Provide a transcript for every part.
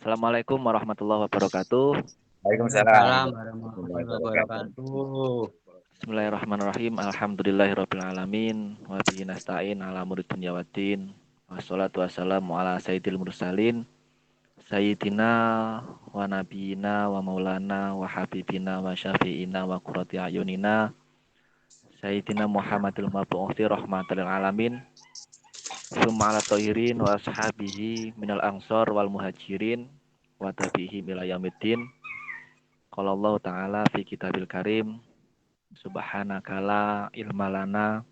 Assalamualaikum warahmatullahi wabarakatuh. Waalaikumsalam Waalaikumsalam warahmatullahi warahmatullahi wabarakatuh. wabarakatuh. Bismillahirrahmanirrahim. Alhamdulillahirabbil alamin wa bihi nasta'in ala umuri dunya waddin. Wassalatu wassalamu ala sayyidil mursalin sayyidina wa nabiyina wa maulana wa habibina wa syafi'ina wa qurrati ayunina sayyidina Muhammadil mab'uthi rahmatal lil alamin. Summa ala thahirin wa ashabihi minal ansor wal muhajirin wa tabi'ihim ila yaumiddin. Qala Allah Ta'ala fi kitabil karim subhanaka la ilma lana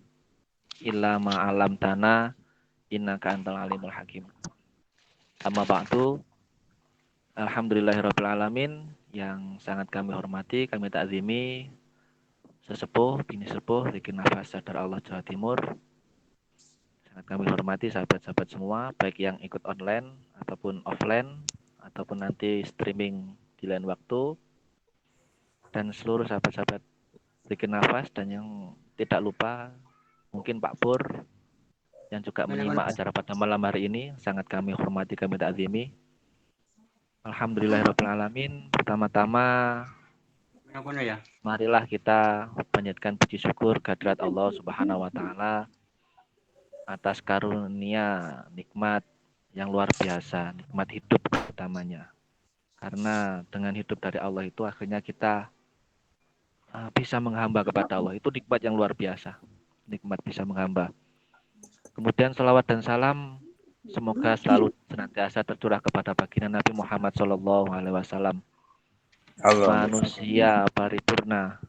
illa ma 'allamtana innaka antal alimul hakim. Amma ba'du. Alhamdulillahirabbil alamin, yang sangat kami hormati, kami takzimi sesepuh bini sepuh Riki Nafas Sadar Allah Jawa Timur. Sangat kami hormati sahabat-sahabat semua, baik yang ikut online ataupun offline ataupun nanti streaming di lain waktu, dan seluruh sahabat-sahabat Riki Nafas, dan yang tidak lupa mungkin Pak Pur yang juga menyimak acara pada malam hari ini. Sangat kami hormati, kami takzimi. Alhamdulillahirabbil alamin. Pertama-tama marilah kita panjatkan puji syukur kehadirat Allah Subhanahu wa taala atas karunia nikmat yang luar biasa, nikmat hidup utamanya. Karena dengan hidup dari Allah itu akhirnya kita bisa menghamba kepada Allah. Itu nikmat yang luar biasa. Nikmat bisa menghamba. Kemudian salawat dan salam semoga selalu senantiasa tercurah kepada baginda Nabi Muhammad SAW, manusia paripurna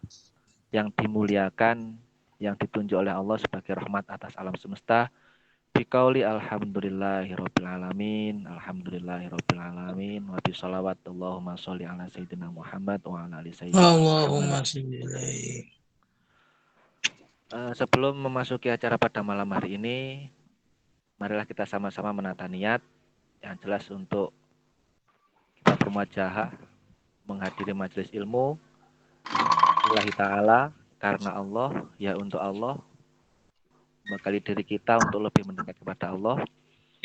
yang dimuliakan, yang ditunjuk oleh Allah sebagai rahmat atas alam semesta. Biqauli alhamdulillahirabbil alamin, alhamdulillahirabbil alamin, wa bi shalawat Allahumma sholli ala sayyidina Muhammad wa ala ali sayyidina Allahumma Muhammad. sholli. Sebelum memasuki acara pada malam hari ini, marilah kita sama-sama menata niat yang jelas untuk kita bermuajahah menghadiri majelis ilmu lillahi ta'ala, karena Allah, ya untuk Allah, membekali diri kita untuk lebih mendekat kepada Allah.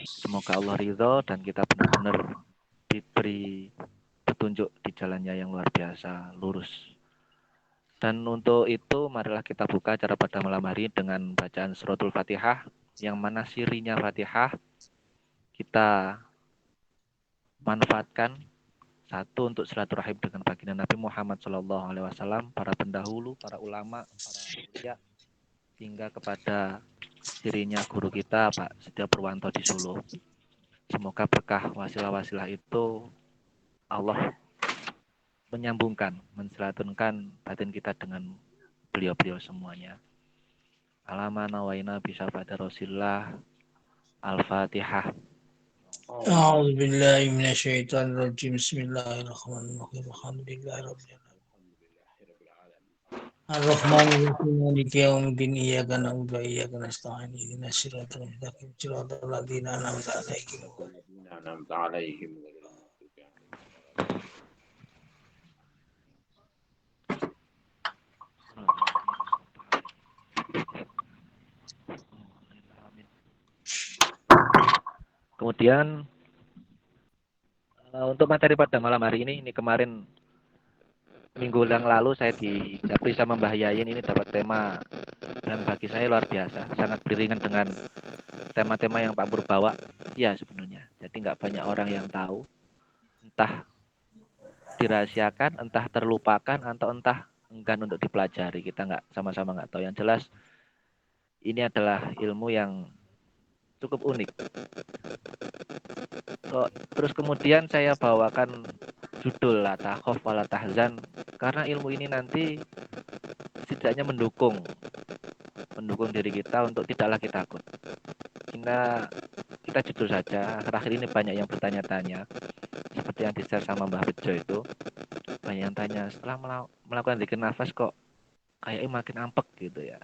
Semoga Allah ridho dan kita benar-benar diberi petunjuk di jalannya yang luar biasa, lurus. Dan untuk itu marilah kita buka acara pada malam hari dengan bacaan suratul Fatihah, yang mana sirinya Fatihah kita manfaatkan satu untuk silaturahim dengan baginda Nabi Muhammad SAW, para pendahulu, para ulama, para mulia, hingga kepada sirinya guru kita Pak Setia Purwanto di Solo. Semoga berkah wasilah-wasilah itu Allah menyambungkan, mensilaturahimkan batin kita dengan beliau-beliau semuanya. Alamana waina bisa pada Rasulullah. Al-Fatihah. A'udzu billahi minasyaitonir rajim. Bismillahirrahmanirrahim. Alhamdulillahirabbil alamin. Ar-Rahmanir Rahim. Maliki yaumiddin. Iyyaka na'budu wa iyyaka nasta'in. Ihdinas siratal mustaqim. Siratal ladzina an'amta 'alaihim. Kemudian untuk materi pada malam hari ini kemarin minggu yang lalu saya bisa membahayain, ini dapat tema yang bagi saya luar biasa, sangat beriringan dengan tema-tema yang Pak Pur bawa. Ya sebenarnya, jadi nggak banyak orang yang tahu, entah dirahasiakan, entah terlupakan, atau entah enggan untuk dipelajari. Kita sama-sama nggak tahu. Yang jelas ini adalah ilmu yang cukup unik. Terus kemudian saya bawakan judul La Takhaf wa La Tahzan, karena ilmu ini nanti setidaknya mendukung diri kita untuk tidak lagi takut. Kita jujur saja, akhir-akhir ini banyak yang bertanya-tanya, seperti yang di-share sama Mbah Bejo itu. Banyak yang tanya, setelah melakukan zikir nafas kok kayaknya makin ampek gitu ya,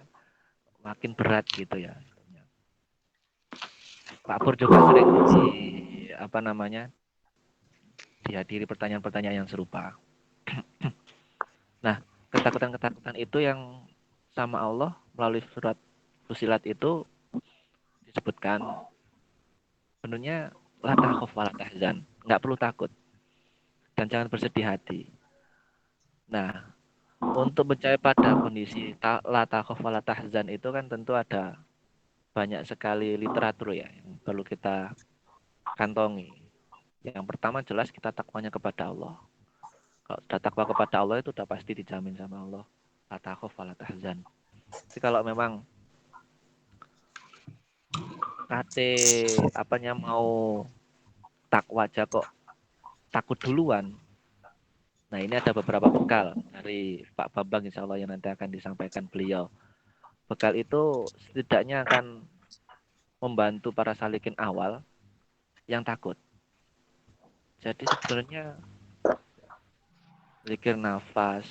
makin berat gitu ya. Pak Pur juga sering dihadiri pertanyaan-pertanyaan yang serupa. Nah, ketakutan-ketakutan itu yang sama Allah melalui surat Fusilat itu disebutkan sebenarnya la takhaf wa la tahzan, nggak perlu takut. dan jangan bersedih hati. Nah, untuk mencapai pada kondisi la takhaf wa la tahzan itu kan tentu ada banyak sekali literatur ya yang perlu kita kantongi. Yang pertama jelas kita takwanya kepada Allah. Kalau sudah takwa kepada Allah itu sudah pasti dijamin sama Allah. La takhaf wa la tahzan. Tapi kalau memang kate apanya mau takwa aja kok takut duluan. Nah, ini ada beberapa bekal dari Pak Bambang insya Allah yang nanti akan disampaikan beliau. Bekal itu setidaknya akan membantu para salikin awal yang takut. Jadi sebenarnya zikir nafas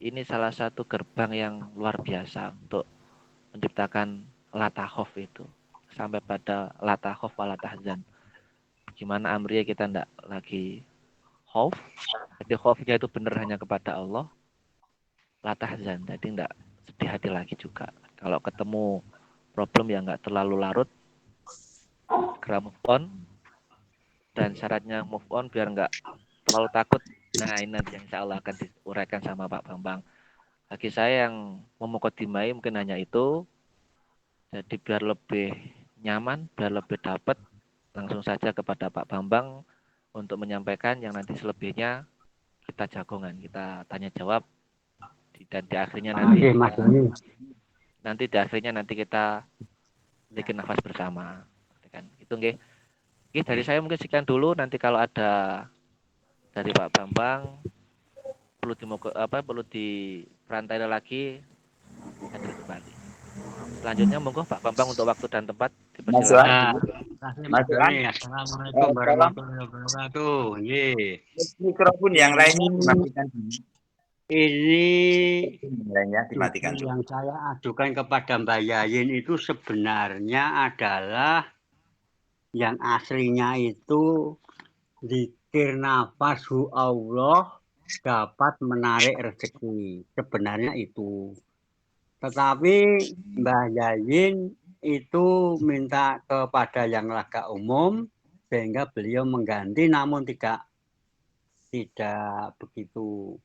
ini salah satu gerbang yang luar biasa untuk menciptakan latahov itu. Sampai pada latahov walatahzan. Gimana amriya kita ndak lagi khauf. Jadi khaufnya itu benar hanya kepada Allah. Latahzan. Jadi ndak sedih hati lagi juga. Kalau ketemu problem yang nggak terlalu larut, segera move on. Dan syaratnya move on biar nggak terlalu takut. Nah, ini nanti yang insya Allah akan diuraikan sama Pak Bambang. Bagi saya yang memukadimai mungkin hanya itu. Jadi biar lebih nyaman, biar lebih dapat, langsung saja kepada Pak Bambang untuk menyampaikan yang nanti selebihnya kita jagongan, kita tanya jawab dan di akhirnya nanti nanti kita bikin nafas bersama. Kan itu nggih. Oke, dari saya mungkin sekian dulu. Nanti kalau ada dari Pak Bambang perlu diperantai lagi hadir kembali. Selanjutnya monggo Pak Bambang untuk waktu dan tempat dipersilakan. Mas Johan. Assalamualaikum warahmatullahi wabarakatuh. Mikrofon yang lainnya dimatikan. Ini dimatikan dulu. Yang saya ajukan kepada Mbak Yayin itu sebenarnya adalah yang aslinya itu zikir nafas Allah dapat menarik rezeki. Sebenarnya itu. Tetapi Mbak Yayin itu minta kepada yang laga umum sehingga beliau mengganti namun tidak begitu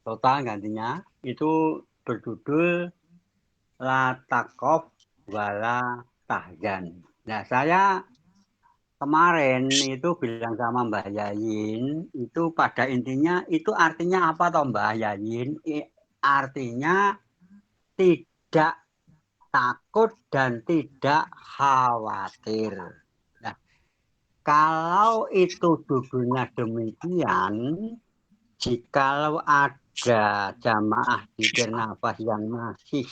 total gantinya. Itu berjudul La Takof Wala Tahzan. Nah, saya kemarin itu bilang sama Mbak Yayin, itu pada intinya itu artinya apa toh Mbak Yayin? Artinya tidak takut dan tidak khawatir. Nah, kalau itu judulnya demikian, jikalau ada jamaah zikir nafas yang masih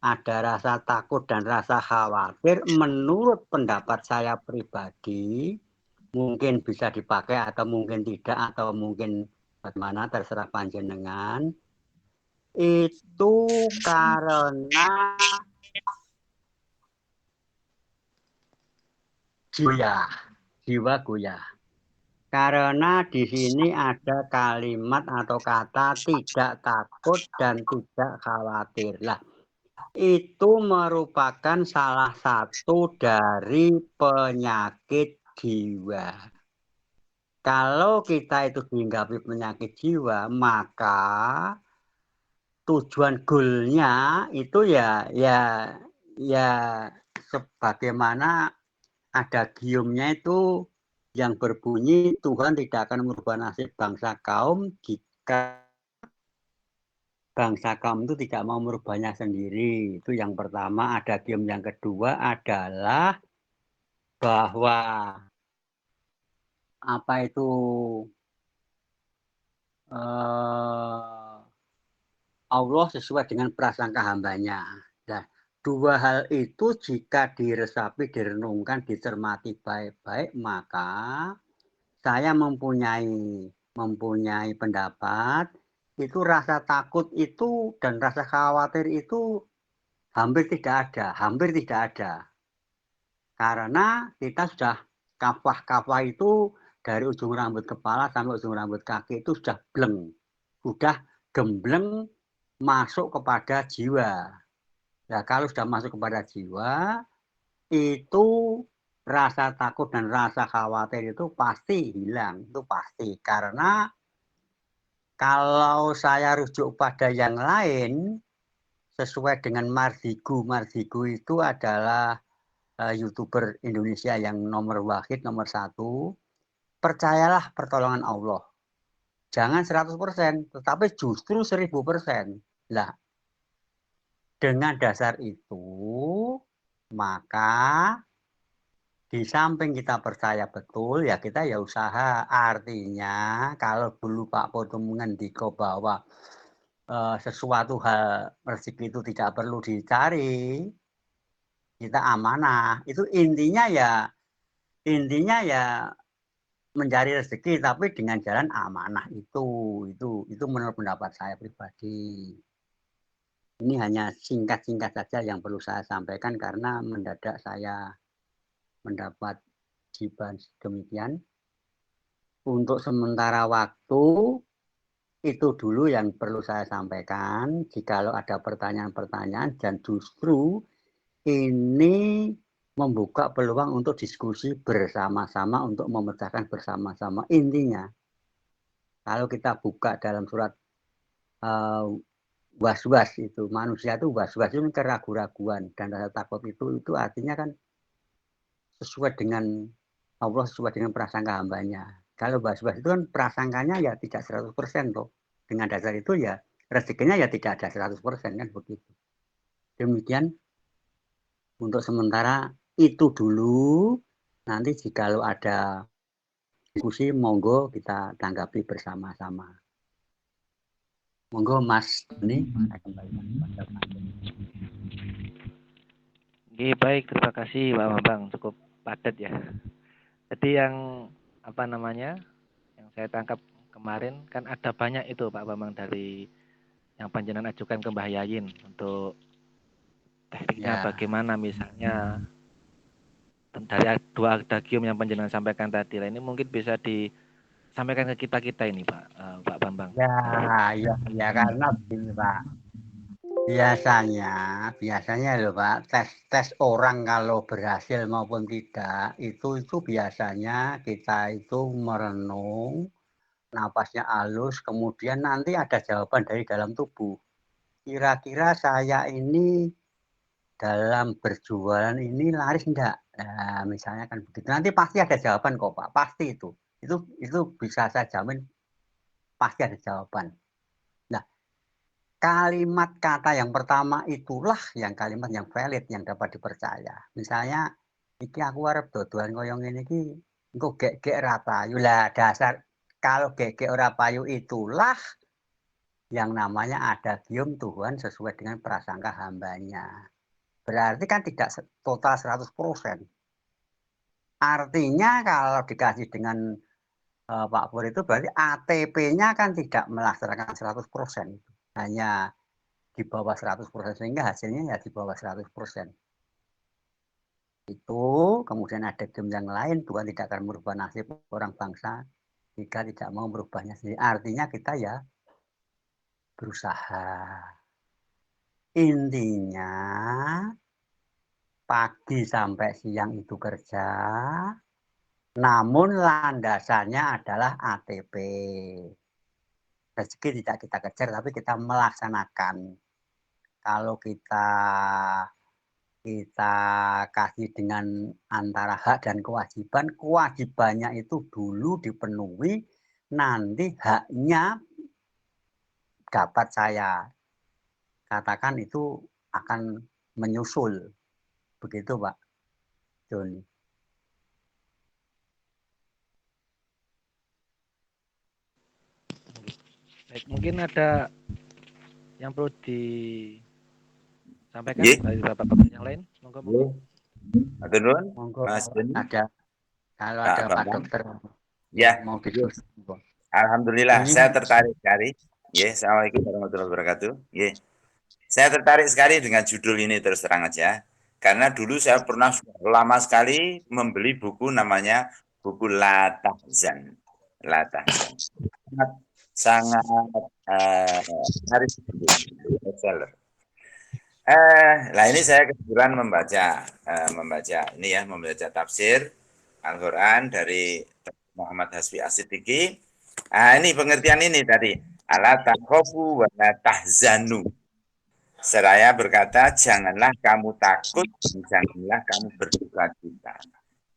ada rasa takut dan rasa khawatir, menurut pendapat saya pribadi, mungkin bisa dipakai atau mungkin tidak, atau mungkin bagaimana, terserah panjenengan. Itu karena jiwa goyah. Karena di sini ada kalimat atau kata tidak takut dan tidak khawatir. Lah, itu merupakan salah satu dari penyakit jiwa. Kalau kita itu dihinggapi penyakit jiwa, maka tujuan goalnya itu ya sebagaimana ada giumnya itu yang berbunyi Tuhan tidak akan merubah nasib bangsa kaum jika bangsa kaum itu tidak mau merubahnya sendiri. Itu yang pertama. Ada gium yang kedua adalah bahwa apa itu Allah sesuai dengan prasangka hambanya. Nah, dua hal itu jika diresapi, direnungkan, dicermati baik-baik, maka saya mempunyai pendapat itu rasa takut itu dan rasa khawatir itu hampir tidak ada. Karena kita sudah kafah itu dari ujung rambut kepala sampai ujung rambut kaki itu sudah bleng, sudah gembleng masuk kepada jiwa. Nah, kalau sudah masuk kepada jiwa, itu rasa takut dan rasa khawatir itu pasti hilang, itu pasti. Karena kalau saya rujuk pada yang lain, sesuai dengan Mardigu itu adalah YouTuber Indonesia yang nomor wahid, nomor 1. Percayalah pertolongan Allah. Jangan 100%, tetapi justru 1000%. Lah, dengan dasar itu, maka di samping kita percaya betul, ya kita ya usaha. Artinya, kalau dulu Pak Poto mengendiko bahwa sesuatu hal rezeki itu tidak perlu dicari, kita amanah. Itu intinya ya mencari rezeki, tapi dengan jalan amanah itu menurut pendapat saya pribadi. Ini hanya singkat-singkat saja yang perlu saya sampaikan karena mendadak saya mendapat jawaban demikian. Untuk sementara waktu itu dulu yang perlu saya sampaikan. Jikalau ada pertanyaan-pertanyaan, dan justru ini membuka peluang untuk diskusi bersama-sama untuk memecahkan bersama-sama. Intinya, kalau kita buka dalam surat was-was itu, manusia itu was-was itu keraguan-raguan dan rasa takut itu artinya kan sesuai dengan Allah, sesuai dengan prasangka hambanya. Kalau was-was itu kan prasangkanya ya tidak 100% toh. Dengan dasar itu ya rezekinya ya tidak ada 100% kan begitu. Demikian untuk sementara itu dulu. Nanti jikalau ada diskusi monggo kita tanggapi bersama-sama. Monggo Mas Doni, saya kembalikan kepada Mas Doni. Oke, baik, terima kasih Pak Bambang, cukup padat ya. Jadi yang yang saya tangkap kemarin kan ada banyak itu Pak Bambang dari yang panjenengan ajukan ke Mbah Yayin untuk tekniknya bagaimana, misalnya dari 2 adagium yang panjenengan sampaikan tadi. Lah ini mungkin bisa disampaikan ke kita ini Pak Bambang. Ya karena begini Pak. Biasanya loh Pak, tes orang kalau berhasil maupun tidak, itu biasanya kita itu merenung, napasnya halus, kemudian nanti ada jawaban dari dalam tubuh. Kira-kira saya ini dalam berjualan ini laris enggak? Nah, misalnya kan begitu. Nanti pasti ada jawaban kok Pak, pasti itu. Itu bisa saya jamin pasti ada jawaban. Nah, kalimat kata yang pertama itulah yang kalimat yang valid, yang dapat dipercaya. Misalnya, iki aku arep dodolan koyo ngene iki, engko gek-gek ora payu. Lah dasar kalau gek-gek ora payu itulah yang namanya adagium Tuhan sesuai dengan prasangka hambanya. Berarti kan tidak total 100%. Artinya kalau dikasih dengan Pak Pur itu berarti ATP-nya kan tidak melaksanakan 100%. Hanya di bawah 100%, sehingga hasilnya ya di bawah 100%. Itu kemudian ada game yang lain, Tuhan tidak akan merubah nasib orang bangsa jika tidak mau merubahnya sendiri. Artinya kita ya berusaha. Intinya pagi sampai siang itu kerja, namun landasannya adalah ATP. Rezeki tidak kita kejar, tapi kita melaksanakan. Kalau kita kasih dengan antara hak dan kewajiban, kewajibannya itu dulu dipenuhi, nanti haknya dapat saya katakan itu akan menyusul. Begitu Pak Joni. Baik, mungkin ada yang perlu disampaikan dari Bapak-bapak yang lain? Monggo. Monggo. Mas Doni. Ada. Kalau ada Pak Dokter ya, mau diskusi. Alhamdulillah, saya tertarik sekali. Assalamualaikum warahmatullahi wabarakatuh. Saya tertarik sekali dengan judul ini, terus terang aja. Karena dulu saya pernah lama sekali membeli buku namanya buku La Tahzan. Sangat menarik bestseller. Lah ini saya kebetulan membaca tafsir Al-Quran dari Muhammad Hasbi As-Siddiqi. Ini pengertian ini tadi. Ala takhofu wa la tahzanu. Seraya berkata, janganlah kamu takut dan janganlah kamu berduka cita.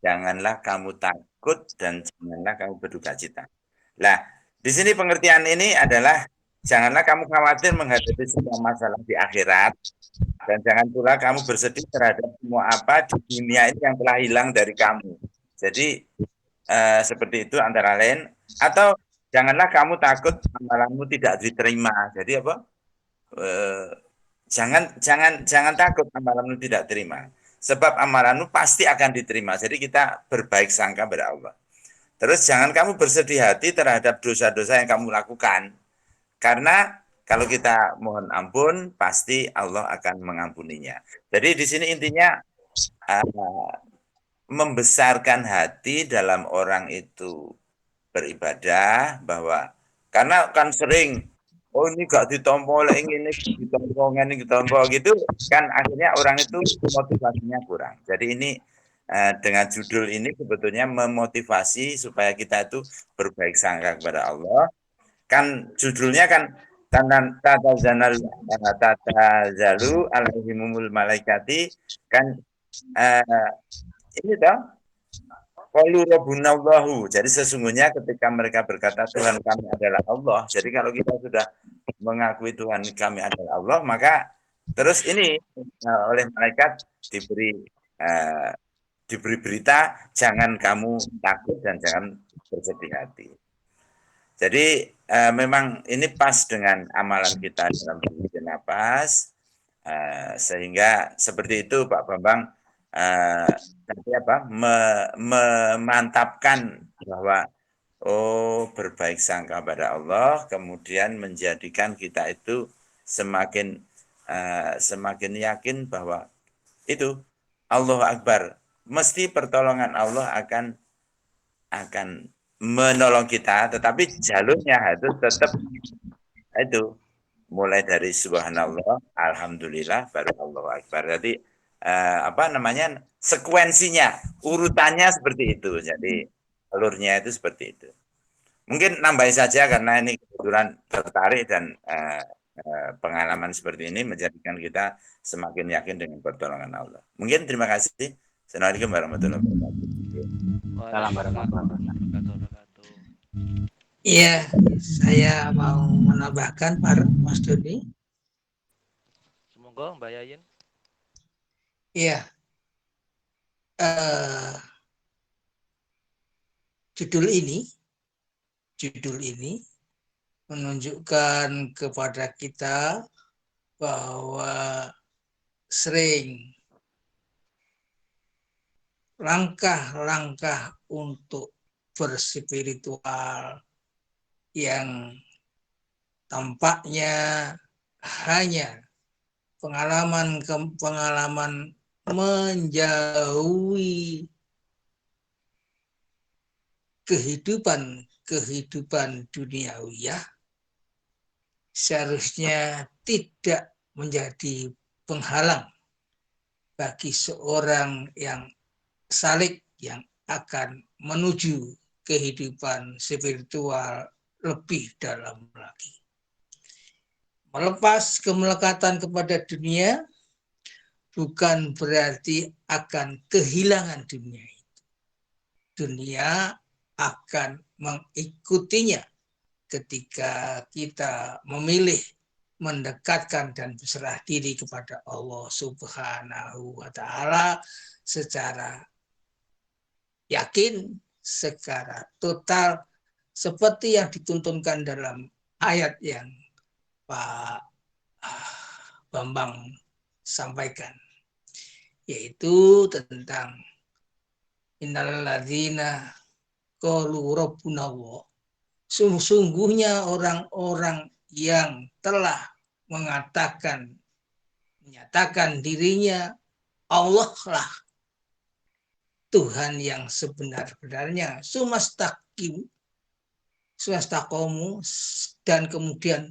Janganlah kamu takut dan janganlah kamu berduka cita. Nah, di sini pengertian ini adalah janganlah kamu khawatir menghadapi semua masalah di akhirat dan jangan pula kamu bersedih terhadap semua apa di dunia ini yang telah hilang dari kamu. Jadi seperti itu antara lain. Atau janganlah kamu takut amalanmu tidak diterima. Jadi apa? Jangan takut amalanmu tidak terima. Sebab amalanmu pasti akan diterima. Jadi kita berbaik sangka pada Allah. Terus jangan kamu bersedih hati terhadap dosa-dosa yang kamu lakukan. Karena kalau kita mohon ampun, pasti Allah akan mengampuninya. Jadi di sini intinya membesarkan hati dalam orang itu beribadah, bahwa karena kan sering, oh ini gak ditompo, ini ditompo gitu, kan akhirnya orang itu motivasinya kurang. Jadi ini dengan judul ini sebetulnya memotivasi supaya kita itu berbaik sangka kepada Allah. Kan judulnya kan tatazalu alaihimul malaikati, kan ini toh qalu rabbunallahu. Jadi sesungguhnya ketika mereka berkata Tuhan kami adalah Allah. Jadi kalau kita sudah mengakui Tuhan kami adalah Allah, maka terus ini oleh malaikat diberi berita, jangan kamu takut dan jangan bersedih hati. Jadi memang ini pas dengan amalan kita dalam berhenti nafas, sehingga seperti itu Pak Bambang, memantapkan bahwa berbaik sangka pada Allah, kemudian menjadikan kita itu semakin yakin bahwa itu Allahu Akbar, mesti pertolongan Allah akan menolong kita, tetapi jalurnya harus tetap itu mulai dari subhanallah, alhamdulillah, baru Allahu Akbar. Jadi sekuensinya, urutannya seperti itu. Jadi alurnya itu seperti itu. Mungkin nambahin saja karena ini kebetulan tertarik dan pengalaman seperti ini menjadikan kita semakin yakin dengan pertolongan Allah. Mungkin terima kasih. Assalamualaikum warahmatullahi wabarakatuh. Salam warahmatullahi wabarakatuh. Iya, saya mau menambahkan Pak Mas Doni. Semoga Mbak Yayin. Iya. Judul ini menunjukkan kepada kita bahwa sering langkah-langkah untuk berspiritual yang tampaknya hanya pengalaman menjauhi kehidupan duniawiyah seharusnya tidak menjadi penghalang bagi seorang yang salik yang akan menuju kehidupan spiritual lebih dalam lagi. Melepas kemelekatan kepada dunia bukan berarti akan kehilangan dunia itu. Dunia akan mengikutinya ketika kita memilih mendekatkan dan berserah diri kepada Allah Subhanahu wa Ta'ala secara yakin, secara total, seperti yang dituntunkan dalam ayat yang Pak Bambang sampaikan, yaitu tentang innalladzina qalu rabbunallah, sungguhnya orang-orang yang telah menyatakan dirinya Allah lah Tuhan yang sebenar-benarnya, sumastaqomu, dan kemudian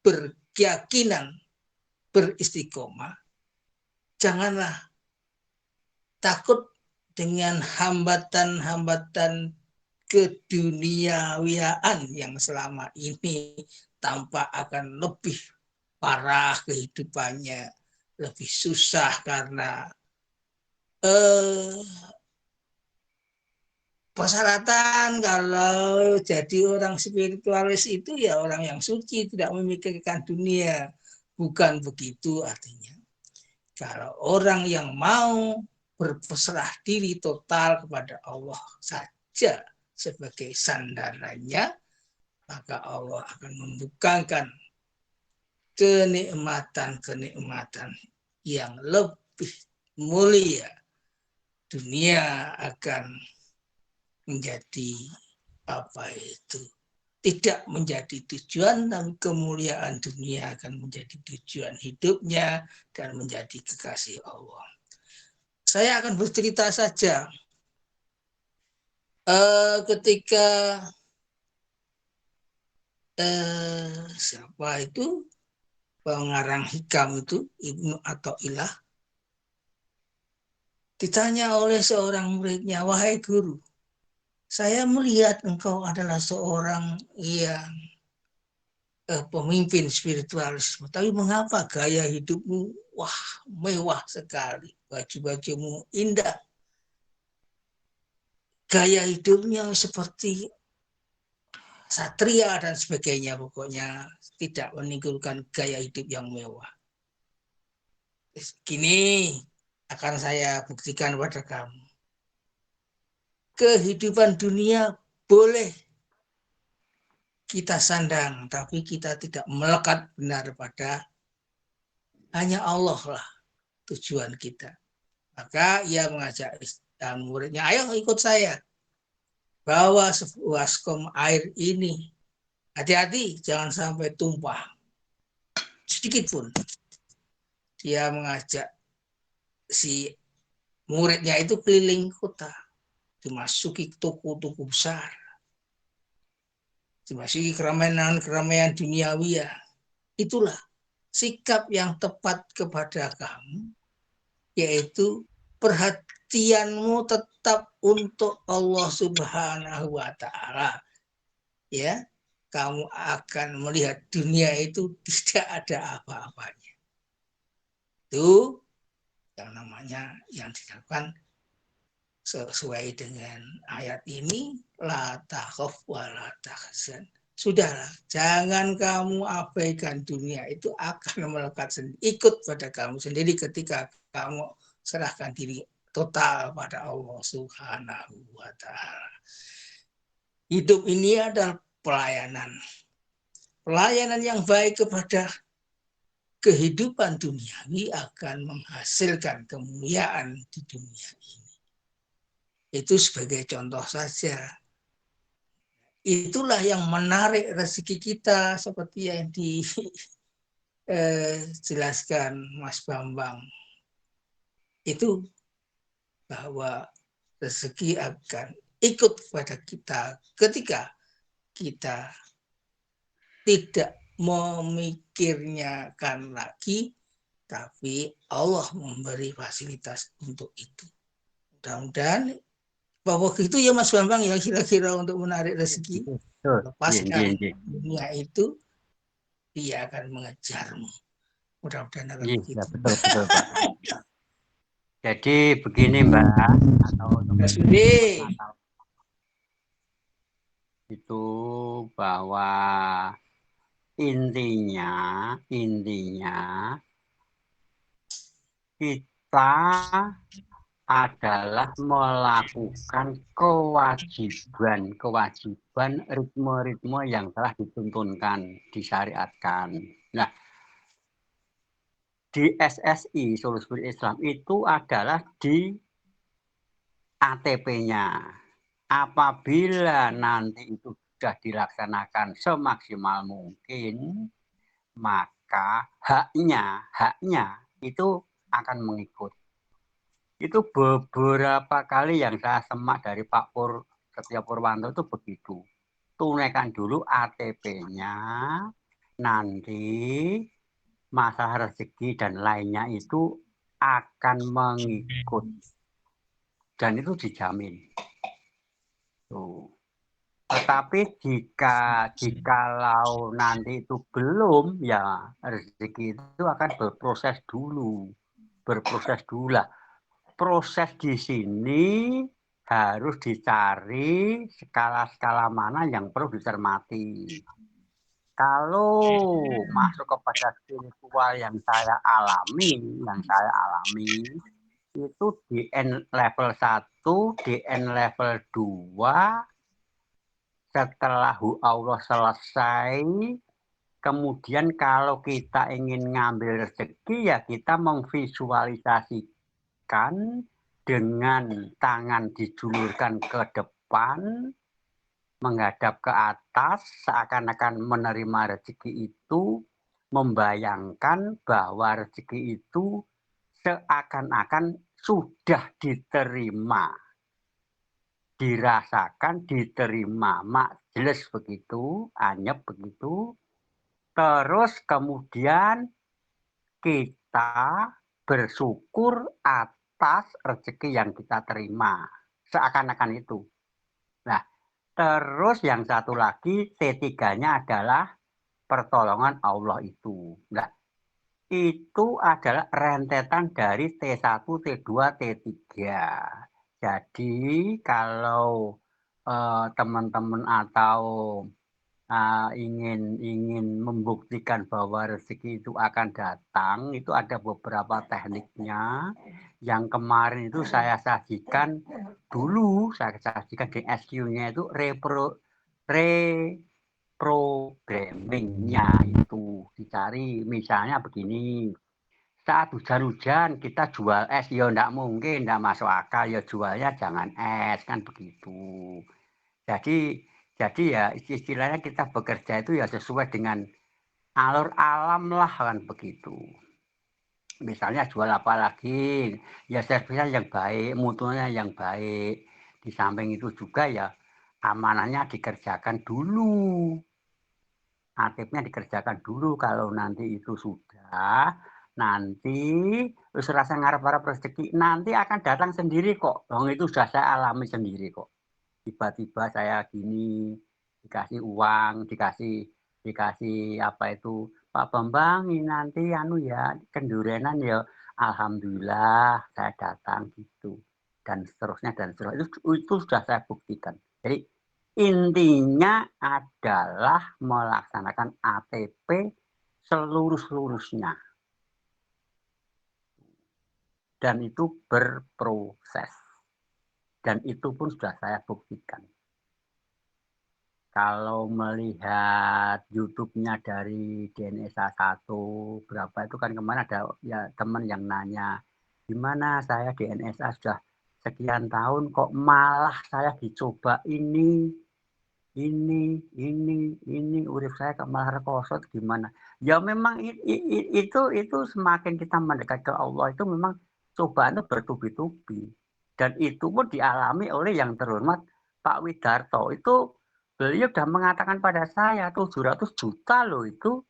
berkeyakinan, beristiqomah, janganlah takut dengan hambatan-hambatan keduniawiaan yang selama ini tampak akan lebih parah kehidupannya, lebih susah karena persyaratan kalau jadi orang spiritualis itu ya orang yang suci, tidak memikirkan dunia. Bukan begitu artinya. Kalau orang yang mau berserah diri total kepada Allah saja sebagai sandarannya, maka Allah akan membukakan kenikmatan-kenikmatan yang lebih mulia. Dunia akan menjadi tidak menjadi tujuan, dan kemuliaan dunia akan menjadi tujuan hidupnya dan menjadi kekasih Allah. Saya akan bercerita saja ketika siapa itu pengarang hikam itu, Ibnu Athaillah, ditanya oleh seorang muridnya, wahai guru, saya melihat engkau adalah seorang yang pemimpin spiritualisme, tapi mengapa gaya hidupmu mewah sekali, baju-bajumu indah, gaya hidupnya seperti satria dan sebagainya, pokoknya tidak menimbulkan gaya hidup yang mewah. Gini akan saya buktikan pada kamu. Kehidupan dunia boleh kita sandang, tapi kita tidak melekat benar pada hanya Allah lah tujuan kita. Maka ia mengajak muridnya, ayo ikut saya, bawa sebaskom air ini, hati-hati jangan sampai tumpah sedikit pun. Dia mengajak si muridnya itu keliling kota, dimasuki toko-toko besar, dimasuki keramaian duniawi. Itulah sikap yang tepat kepada kamu, yaitu perhatianmu tetap untuk Allah Subhanahu wa Ta'ala. Ya, kamu akan melihat dunia itu tidak ada apa-apanya. Itu yang namanya yang dilakukan sesuai dengan ayat ini, la takhaf wa la tahzan. Sudahlah, jangan kamu abaikan dunia, itu akan melekat sendiri, ikut pada kamu sendiri ketika kamu serahkan diri total pada Allah Subhanahu wa Ta'ala. Hidup ini adalah pelayanan. Pelayanan yang baik kepada kehidupan duniawi akan menghasilkan kemuliaan di dunia ini. Itu sebagai contoh saja. Itulah yang menarik rezeki kita, seperti yang dijelaskan Mas Bambang. Itu bahwa rezeki akan ikut kepada kita ketika kita tidak memikirkan lagi, tapi Allah memberi fasilitas untuk itu. Mudah-mudahan bahwa itu ya Mas Bambang ya, kira-kira untuk menarik rezeki. Lepaskan dunia itu, dia akan mengejarmu. Mudah-mudahan akan begitu. Betul, Pak. Jadi begini Mbak, atau itu bahwa intinya kita adalah melakukan kewajiban ritme-ritme yang telah dituntunkan, disyariatkan. Nah, di SSI, Solusi Islam, itu adalah di ATP-nya. Apabila nanti itu sudah dilaksanakan semaksimal mungkin, maka haknya itu akan mengikut. Itu beberapa kali yang saya semak dari Pak Setia Purwanto itu begitu. Tunaikan dulu ATP-nya, nanti masalah rezeki dan lainnya itu akan mengikut. Dan itu dijamin. Tuh. Tetapi jikalau nanti itu belum, ya rezeki itu akan berproses dulu lah. Proses di sini harus dicari skala-skala mana yang perlu dicermati. Kalau masuk kepada spiritual yang saya alami itu di level 1, di level 2, setelah Allah selesai, kemudian kalau kita ingin ngambil rezeki, ya kita memvisualisasikan dengan tangan dijulurkan ke depan, menghadap ke atas, seakan-akan menerima rezeki itu, membayangkan bahwa rezeki itu seakan-akan sudah diterima, dirasakan, diterima, jelas begitu, anyep begitu. Terus kemudian kita bersyukur atas rezeki yang kita terima, seakan-akan itu. Nah, terus yang satu lagi, T3-nya adalah pertolongan Allah itu. Nah, itu adalah rentetan dari T1, T2, T3. Jadi kalau teman-teman atau ingin membuktikan bahwa rezeki itu akan datang, itu ada beberapa tekniknya. Yang kemarin itu saya sajikan dulu, saya sajikan di SQ-nya itu reprogrammingnya itu dicari. Misalnya begini, saat hujan-hujan kita jual es, ya enggak mungkin, enggak masuk akal, ya jualnya jangan es, kan begitu. Jadi ya istilahnya kita bekerja itu ya sesuai dengan alur alam lah, kan begitu. Misalnya jual apa lagi, ya servisnya yang baik, mutunya yang baik. Di samping itu juga ya amanahnya dikerjakan dulu. Aktifnya dikerjakan dulu. Kalau nanti itu sudah, nanti terus rasa ngarep-ngarep rezeki nanti akan datang sendiri kok. Itu sudah saya alami sendiri kok. Tiba-tiba saya gini dikasih uang, dikasih apa itu, Pak Bambang ini nanti ya kendurenan ya, alhamdulillah saya datang gitu, dan seterusnya itu sudah saya buktikan. Jadi intinya adalah melaksanakan ATP seluruh-seluruhnya, dan itu berproses, dan itu pun sudah saya buktikan. Kalau melihat YouTube-nya dari DNSA 1 berapa itu kan kemarin ada ya teman yang nanya, gimana saya DNSA sudah sekian tahun kok malah saya dicoba ini urip saya kok malah rekoso, gimana? Ya memang itu semakin kita mendekat ke Allah itu memang cobaan itu bertubi-tubi, dan itu pun dialami oleh yang terhormat Pak Widarto. Itu beliau sudah mengatakan pada saya 700 juta loh itu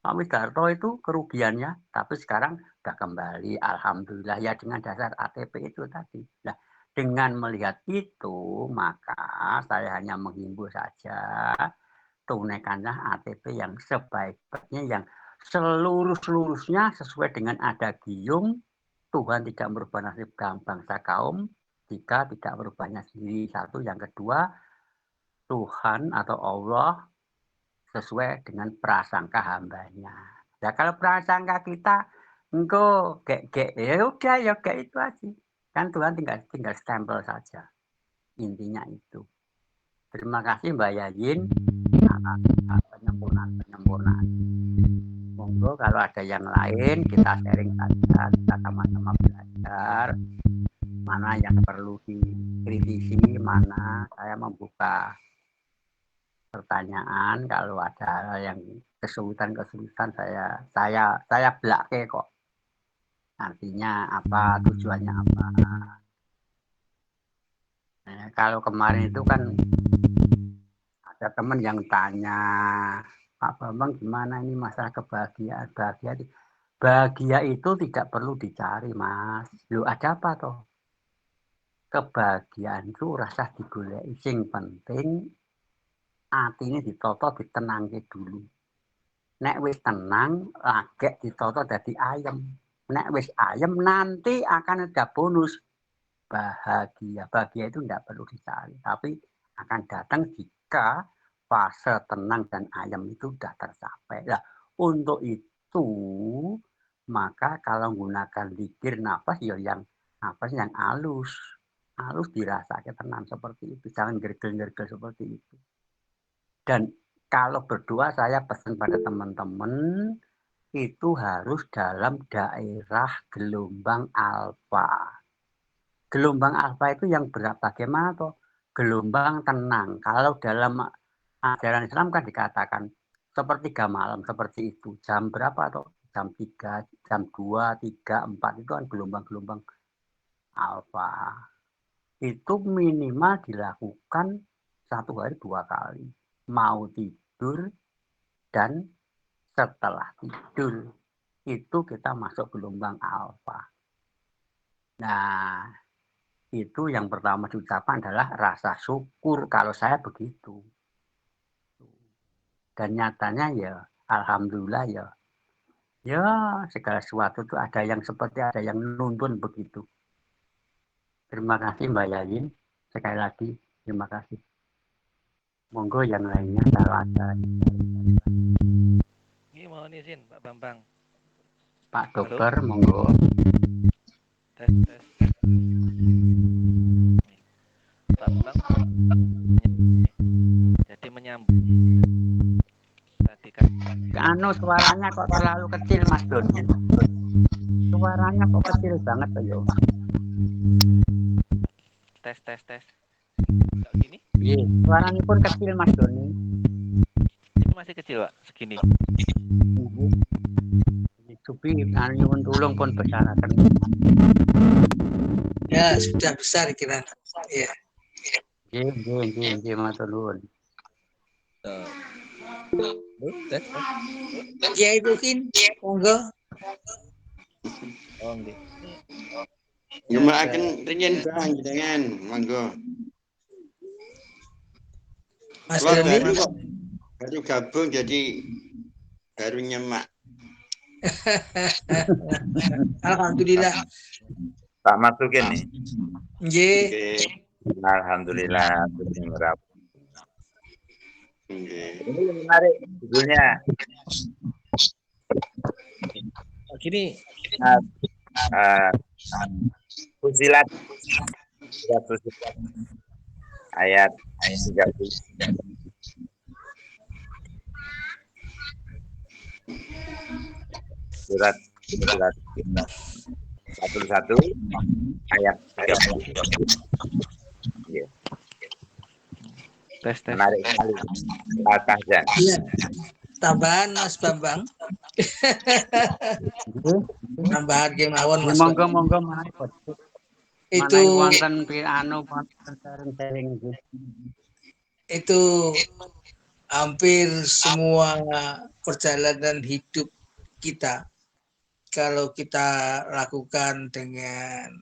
Pak Widarto itu kerugiannya, tapi sekarang sudah kembali, alhamdulillah ya, dengan dasar ATP itu tadi. Nah, dengan melihat itu maka saya hanya menghimbau saja, tunaikanlah ATP yang sebaik-baiknya, yang seluruh-seluruhnya sesuai dengan adagium Tuhan tidak merubah nasib bangsa kaum jika tidak merubahnya sendiri. Satu, yang kedua, Tuhan atau Allah sesuai dengan prasangka hambanya. Ya kalau prasangka kita engkau ya udah ya kayak itu aja. Kan Tuhan tinggal stempel saja. Intinya itu. Terima kasih Mbak Yayin atas penyempurnaan. Monggo kalau ada yang lain kita sharing saja, kita sama-sama belajar mana yang perlu dikritisi, mana saya membuka pertanyaan. Kalau ada yang kesulitan saya belake kok. Artinya apa, tujuannya apa. Nah, kalau kemarin itu kan ada teman yang tanya, Pak Bambang gimana ini masalah kebahagiaan, Bahagia itu tidak perlu dicari, Mas. Loh, ada apa toh? Kebahagiaan itu rasa digoleki. Sing penting atine ditoto ditenangke dulu. Nek wis tenang, lagek ditoto dadi ayem. Nek wis ayem nanti akan ada bonus bahagia. Bahagia itu tidak perlu dicari, tapi akan datang jika fase tenang dan ayem itu sudah tercapai. Nah, untuk itu maka kalau menggunakan zikir nafas ya yang nafas yang halus dirasakan tenang seperti itu, jangan gergel-gergel seperti itu. Dan kalau berdoa saya pesan pada teman-teman itu harus dalam daerah gelombang alfa. Gelombang alfa itu yang bagaimana toh? Gelombang tenang. Kalau dalam ajaran Islam kan dikatakan sepertiga malam seperti itu. Jam berapa toh? Jam 3, jam 2, 3, 4 itu kan gelombang-gelombang alfa. Itu minimal dilakukan 1 hari 2 kali. Mau tidur dan setelah tidur. Itu kita masuk gelombang alfa. Nah, itu yang pertama diucapkan adalah rasa syukur kalau saya begitu. Dan nyatanya ya, alhamdulillah ya segala sesuatu itu ada yang seperti ada yang nuntun begitu. Terima kasih Mbak Yayin. Sekali lagi terima kasih. Monggo yang lainnya kalau ada. Ini mau izin Pak Bambang. Pak Dokter, monggo. Tes. Pak Bambang. Jadi menyambung tadi kan. Suaranya kok terlalu kecil Mas Doni. Suaranya kok kecil banget yo. Tes. Kayak gini? Iya, suaranya pun kecil Mas Doni. Ini masih kecil Pak, segini. Supi nyuwun tulung pun besar. Ya, sudah besar kira. Ya. Nggih, matur nuwun. Tes. Kiai Bukin, monggo. Oh, nggih. Ngembakaken ringin Bang jenengan, monggo. Mas Wah, Doni. baru gabung jadi baru nyemak. Alhamdulillah. Pak masukin nih. Nggih. Alhamdulillah. Nggih. Ini menarik judulnya. Gini. Fusilat ayat 30. Surat 11 ayat 30. Yeah. Tes. Menarik sekali. Tahzan. Iya. Tambahan Mas Bambang. Tambahan kemawon Mas Bambang. Monggo mawon. Itu wonten sharing itu hampir semua perjalanan hidup kita kalau kita lakukan dengan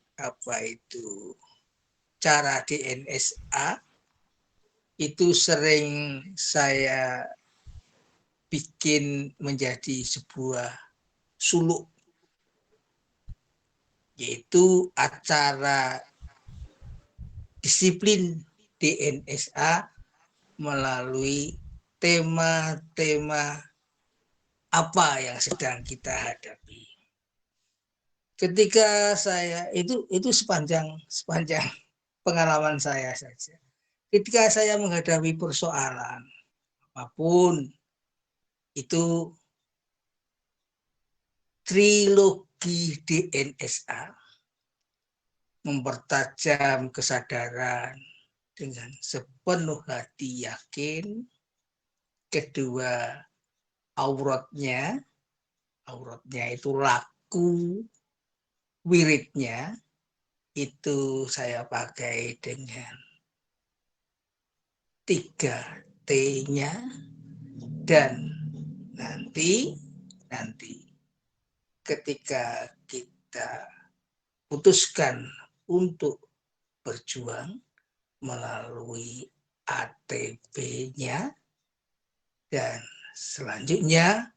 cara DNSA itu sering saya bikin menjadi sebuah suluk, yaitu acara disiplin DNSA melalui tema-tema apa yang sedang kita hadapi. Ketika saya itu sepanjang pengalaman saya saja. Ketika saya menghadapi persoalan apapun, itu trilogi DNSA mempertajam kesadaran dengan sepenuh hati yakin. Kedua, auratnya itu laku, wiridnya itu saya pakai dengan 3 T-nya, dan nanti ketika kita putuskan untuk berjuang melalui ATP-nya, dan selanjutnya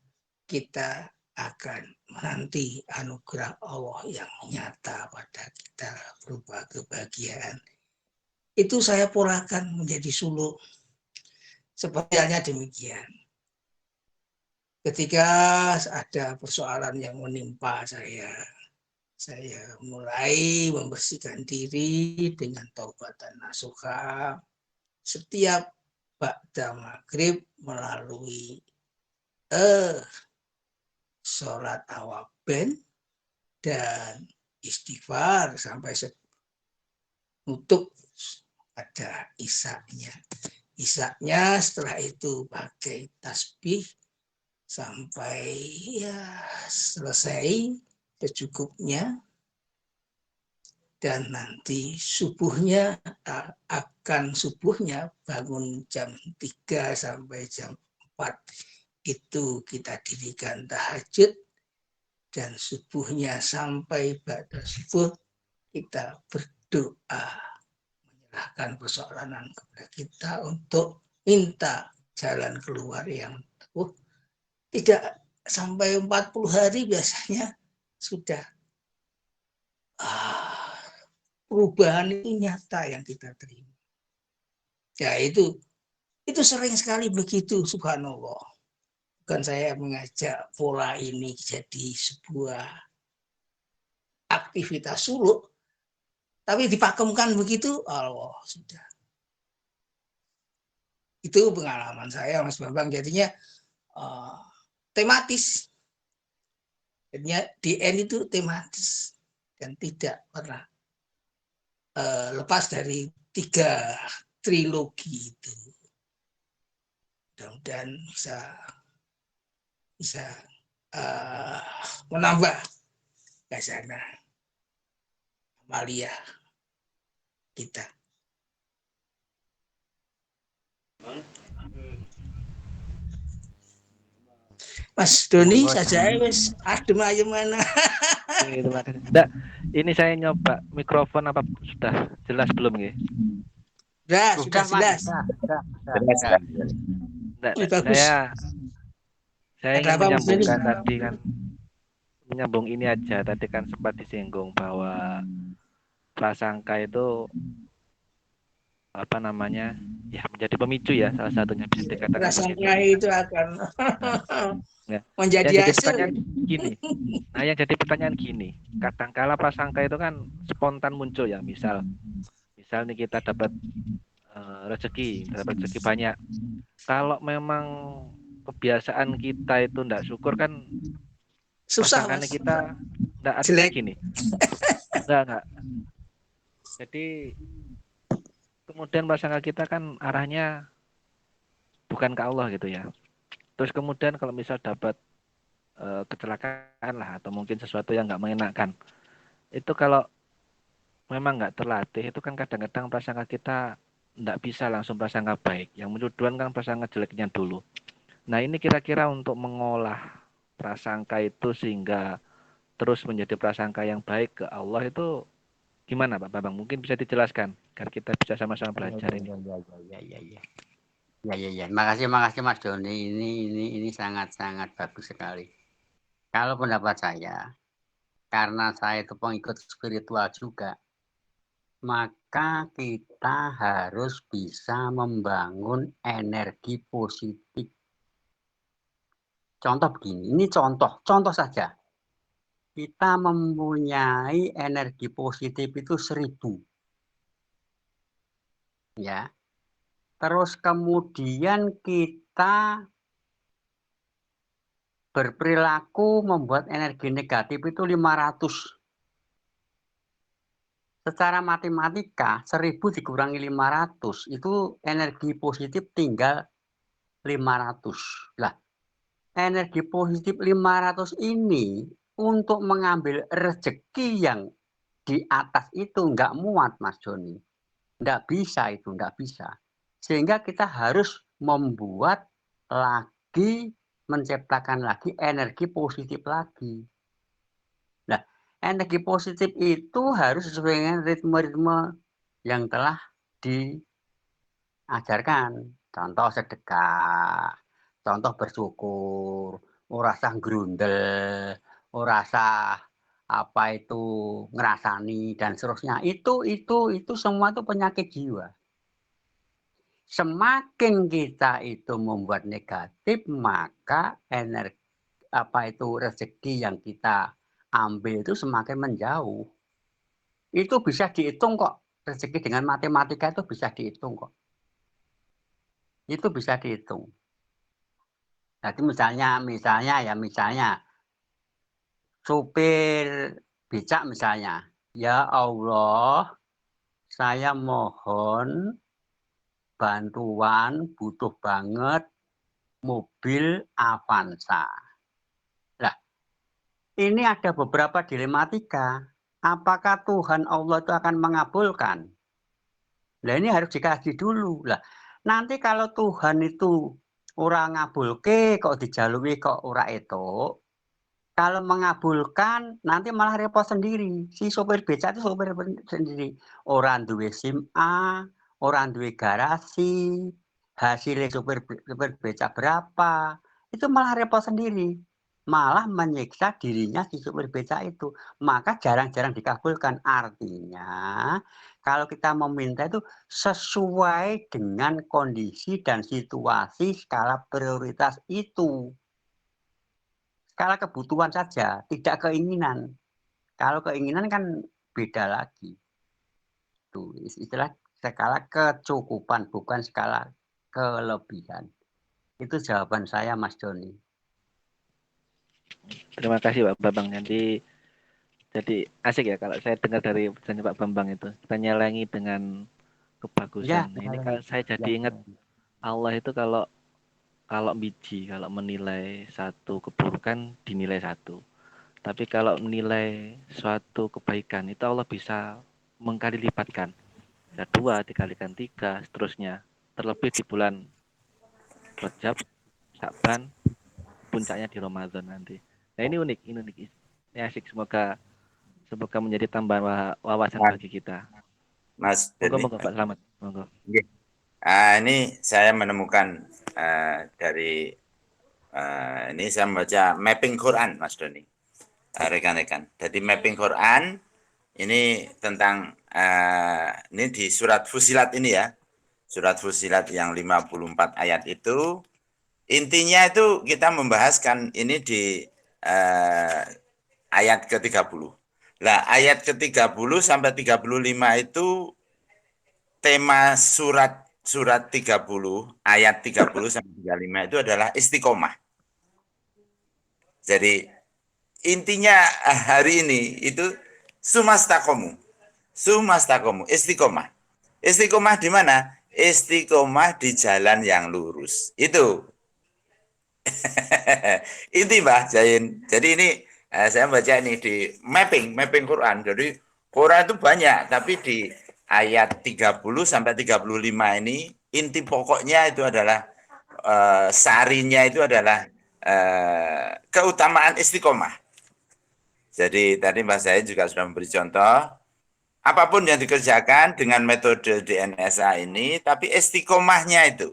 kita akan menanti anugerah Allah yang nyata pada kita berupa kebahagiaan. Itu saya polakan menjadi suluk. Seperti halnya demikian. Ketika ada persoalan yang menimpa saya mulai membersihkan diri dengan taubat dan nasuha setiap ba'da maghrib melalui sholat awaben dan istighfar sampai nutup ada isaknya. Isaknya setelah itu pakai tasbih sampai selesai secukupnya, dan nanti subuhnya bangun jam 3 sampai jam 4 itu kita dirikan tahajud, dan subuhnya sampai pada subuh kita berdoa menyerahkan persoalan kepada kita untuk minta jalan keluar yang tidak sampai 40 hari biasanya sudah perubahan itu nyata yang kita terima. Ya itu sering sekali begitu, subhanallah. Bukan saya mengajak pola ini jadi sebuah aktivitas suluk, tapi dipakemkan begitu, Allah sudah. Itu pengalaman saya, Mas Bambang. Jadinya tematis. Jadinya DN itu tematis dan tidak pernah lepas dari 3 trilogi itu. Mudah-mudahan bisa menambah khazanah amalia kita. Mas Doni saja wis adem aja mana. Nggak, ini saya nyoba mikrofon apa sudah jelas belum nggih? Sudah jelas. Saya ingin menyambungkan tadi kan, menyambung ini aja. Tadi kan sempat disinggung bahwa prasangka itu apa namanya, ya menjadi pemicu ya, salah satunya bisa dikatakan prasangka itu akan menjadi yang jadi hasil. pertanyaan gini. Nah, yang jadi pertanyaan gini, kadangkala prasangka itu kan spontan muncul ya, misal nih kita dapat rezeki banyak. Kalau memang kebiasaan kita itu enggak syukur kan, susah prasangkanya kita enggak ada gini. Enggak. Jadi kemudian prasangka kita kan arahnya bukan ke Allah gitu ya. Terus kemudian kalau misal dapat kecelakaan lah atau mungkin sesuatu yang nggak mengenakan, itu kalau memang nggak terlatih itu kan kadang-kadang prasangka kita nggak bisa langsung prasangka baik. Yang muncul duluan kan prasangka jeleknya dulu. Nah ini kira-kira untuk mengolah prasangka itu sehingga terus menjadi prasangka yang baik ke Allah itu gimana Pak Bambang? Mungkin bisa dijelaskan agar kita bisa sama-sama belajar ini. Ya. Makasih Mas Doni. Ini sangat bagus sekali. Kalau pendapat saya, karena saya itu pengikut spiritual juga, maka kita harus bisa membangun energi positif. Contoh begini, ini contoh saja. Kita mempunyai energi positif itu 1000. Ya. Terus kemudian kita berperilaku membuat energi negatif itu 500. Secara matematika 1000 dikurangi 500 itu energi positif tinggal 500. Lah, energi positif 500 ini untuk mengambil rezeki yang di atas itu enggak muat Mas Joni. Enggak bisa itu, enggak bisa. Sehingga kita harus menciptakan lagi energi positif lagi. Energi positif itu harus sesuai dengan ritme-ritme yang telah diajarkan. Contoh sedekah, contoh bersyukur, ora usah grundel, ora usah apa itu ngerasani dan seterusnya. Itu semua itu penyakit jiwa. Semakin kita itu membuat negatif, maka energi apa itu rezeki yang kita ambil itu semakin menjauh. Itu bisa dihitung kok. Rezeki dengan matematika itu bisa dihitung kok. Itu bisa dihitung. Jadi misalnya supir becak misalnya, ya Allah, saya mohon bantuan, butuh banget mobil Avanza. Nah, ini ada beberapa dilematika. Apakah Tuhan Allah itu akan mengabulkan? Nah, ini harus dikaji dulu. Lah, nanti kalau Tuhan itu orang ngabulke kok dijalui kok ora itu, kalau mengabulkan nanti malah repot sendiri. Si sopir becak itu sopir sendiri. Orang duwe SIM A, orang duwe garasi, hasilnya sopir becak berapa, itu malah repot sendiri. Malah menyiksa dirinya si sopir becak itu. Maka jarang-jarang dikabulkan. Artinya kalau kita meminta itu sesuai dengan kondisi dan situasi skala prioritas itu. Skala kebutuhan saja, tidak keinginan. Kalau keinginan kan beda lagi. Itu istilah skala kecukupan, bukan skala kelebihan. Itu jawaban saya, Mas Joni. Terima kasih Pak Bambang. Jadi asik ya kalau saya dengar dari pesannya Pak Bambang itu. Kita nyelengi dengan kebagusan. Ya, Ini kalau saya jadi ingat Allah itu kalau kalau menilai satu keburukan dinilai satu. Tapi kalau menilai suatu kebaikan itu Allah bisa mengkali lipatkan. Ya, 2 dikalikan 3 seterusnya. Terlebih di bulan Rajab, Sya'ban, puncaknya di Ramadan nanti. Nah ini unik. Ini asik. Semoga menjadi tambahan wawasan bagi kita. Mas Deni. Monggo Pak Selamat. Monggo. Ini saya menemukan dari ini saya membaca mapping Quran, Mas Doni. Rekan-rekan. Jadi mapping Quran ini tentang ini di surat Fusilat ini ya. Surat Fusilat yang 54 ayat itu intinya itu kita membahaskan ini di ayat ke-30. Nah, ayat ke-30 sampai 35 itu tema surat 30 ayat 30 sampai 35 itu adalah istiqomah. Jadi intinya hari ini itu sumastakomu istiqomah. Istiqomah di mana? Istiqomah di jalan yang lurus. Itu inti Mbak Jain. Jadi ini saya baca ini di mapping Quran. Jadi Quran itu banyak, tapi di ayat 30 sampai 35 ini inti pokoknya itu adalah sarinya itu adalah keutamaan istiqomah. Jadi tadi Mbak Zain juga sudah memberi contoh, apapun yang dikerjakan dengan metode DNSA ini, tapi istiqomahnya itu.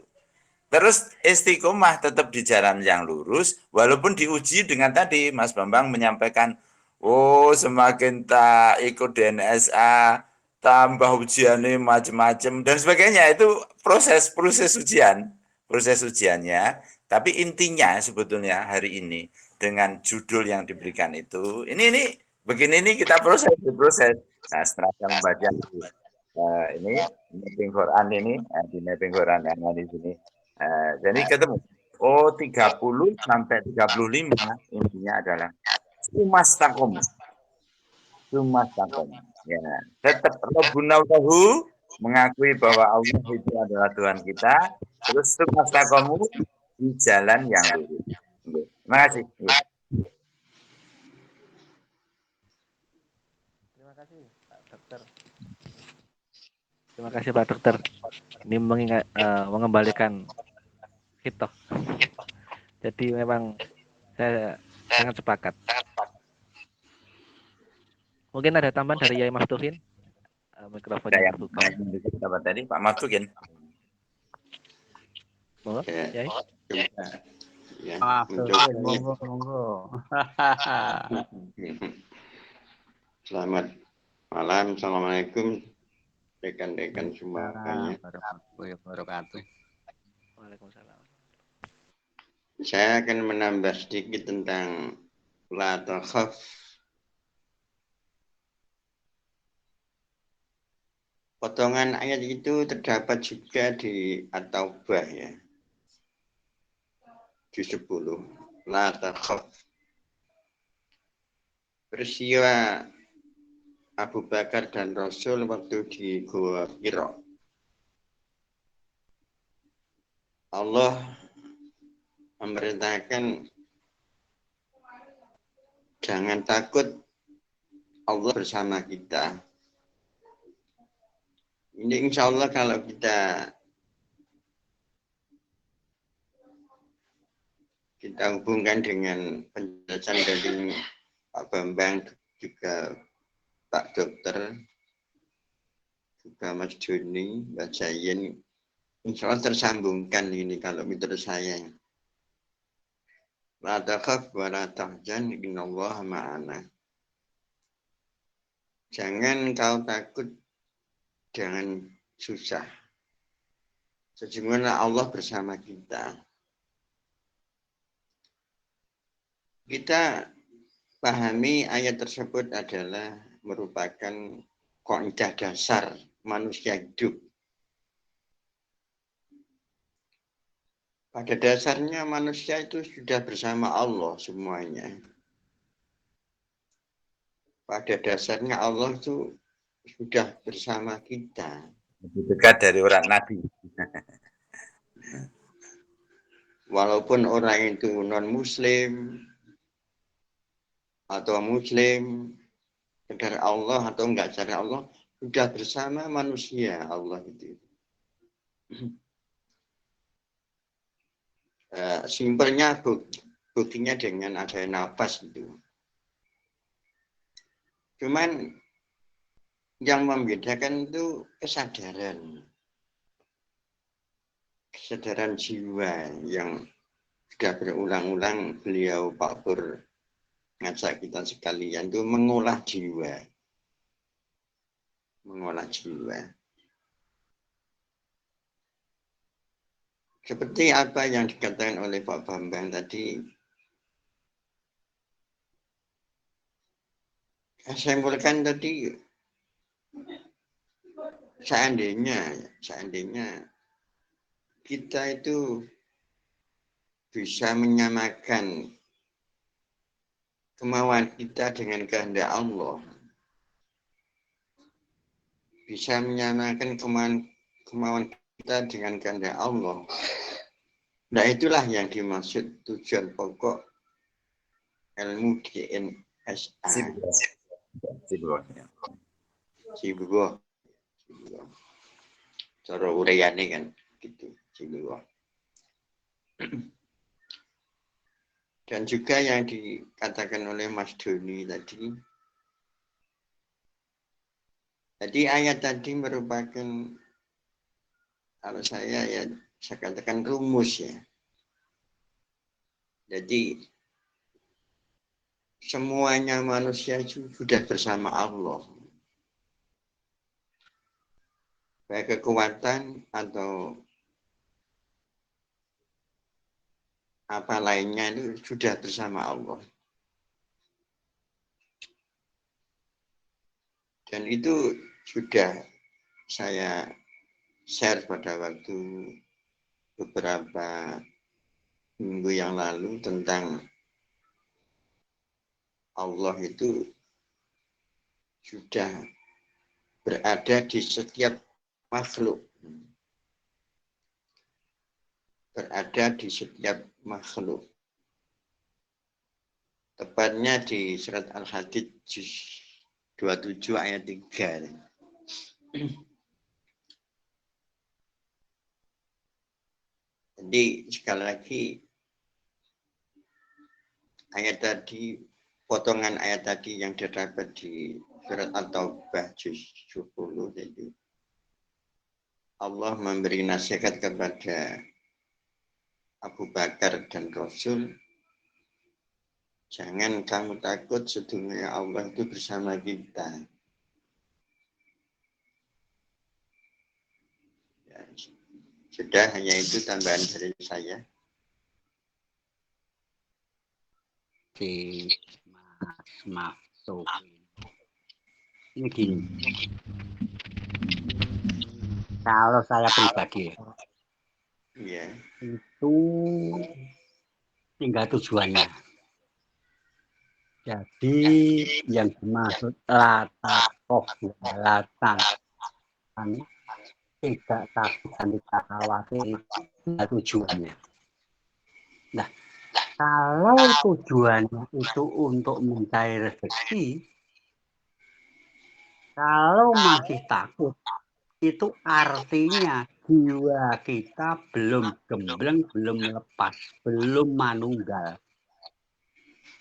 Terus istiqomah tetap di jalan yang lurus, walaupun diuji dengan tadi Mas Bambang menyampaikan, oh semakin tak ikut DNSA, tambah ujiannya macam-macam dan sebagainya. Itu proses ujiannya. Tapi intinya sebetulnya hari ini dengan judul yang diberikan itu, ini begini ini kita proses. Nah setelah saya membaca ini mapping Quran ini di mapping Quran yang ada di sini. Jadi ketemu 30 sampai 35 intinya adalah sumastakom. Ya, tetap Rabbunahu mengakui bahwa Allah itu adalah Tuhan kita, terus sumastakomu di jalan yang lurus. Terima kasih. Terima kasih Pak Dokter. Terima kasih Pak Dokter. Ini mengembalikan hitoh. Jadi memang saya sangat sepakat. Mungkin ada tambahan dari Yai Maftuhin? Mikrofonnya Yang terbuka. apa tadi Pak Maftuhin? Monggo, Yai. Coba. Ya, Monggo. Selamat malam, assalamualaikum rekan-rekan semuanya. Warahmatullahi wabarakatuh. Waalaikumsalam. Saya akan menambah sedikit tentang la takhaf. Potongan ayat itu terdapat juga di At-Taubah ya. Di 10. La takhaf. Peristiwa Abu Bakar dan Rasul waktu di Gua Hira. Allah memerintahkan jangan takut, Allah bersama kita. Ini insya Allah kalau kita hubungkan dengan penjelasan dari Pak Bambang, juga Pak Dokter, juga Mas Joni, Mbak Jayen, insya Allah tersambungkan ini kalau menurut saya. La takhaf wa la tahzan innallaha ma'ana. Jangan kau takut, jangan susah. Sesungguhnya Allah bersama kita. Kita pahami ayat tersebut adalah merupakan kaidah dasar manusia hidup. Pada dasarnya manusia itu sudah bersama Allah semuanya. Pada dasarnya Allah itu sudah bersama kita. Lebih dekat dari orang Nabi. Walaupun orang itu non-Muslim atau Muslim, sadar Allah atau enggak sadar Allah, sudah bersama manusia Allah itu. Simpelnya buktinya dengan ada nafas itu. Cuman yang membedakan itu kesadaran jiwa yang sudah berulang-ulang beliau Pak Pur ngajak kita sekalian itu mengolah jiwa. Seperti apa yang dikatakan oleh Pak Bambang tadi, saya simpulkan tadi, seandainya kita itu bisa menyamakan kemauan kita dengan kehendak Allah, bisa menyamakan kemauan kita dengan kehendak Allah. Nah, itulah yang dimaksud tujuan pokok ilmu DNSA. Sibugo. Cara ureyane kan gitu, Sibugo. Dan juga yang dikatakan oleh Mas Doni tadi. Jadi ayat tadi merupakan, kalau saya katakan rumus ya. Jadi semuanya manusia itu sudah bersama Allah. Baik kekuatan atau apa lainnya itu sudah bersama Allah. Dan itu sudah saya share pada waktu beberapa minggu yang lalu tentang Allah itu sudah berada di setiap makhluk. Berada di setiap makhluk. Tepatnya di surat Al-Hadid 27 ayat 3. Jadi sekali lagi ayat tadi, potongan ayat tadi yang terdapat di surat At-Taubah juz 70 jadi Allah memberi nasihat kepada Abu Bakar dan Rasul, jangan kamu takut, sesungguhnya Allah itu bersama kita. Ya, sudah, hanya itu tambahan dari saya. Si Mas ini gini, kalau saya pribadi Iya. itu tinggal tujuannya. Jadi yang dimaksud latakoh latang tidak takut dan tidak khawatir itu tujuannya. Nah, kalau tujuannya itu untuk mencari rezeki, kalau masih takut, itu artinya jiwa kita belum gembleng, belum lepas, belum manunggal.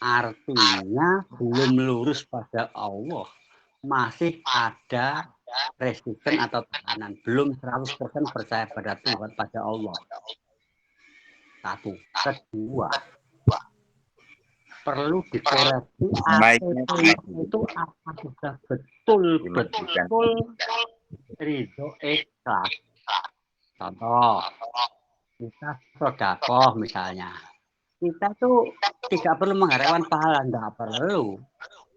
Artinya belum lurus pada Allah. Masih ada resisten atau tekanan. Belum 100% percaya pada Tuhan, pada Allah. Satu. Kedua, perlu dikoreksi itu apa sudah betul-betul ridho ikhlas. Contoh, kita sedekah misalnya. Kita tuh tidak perlu mengharapkan pahala, enggak perlu.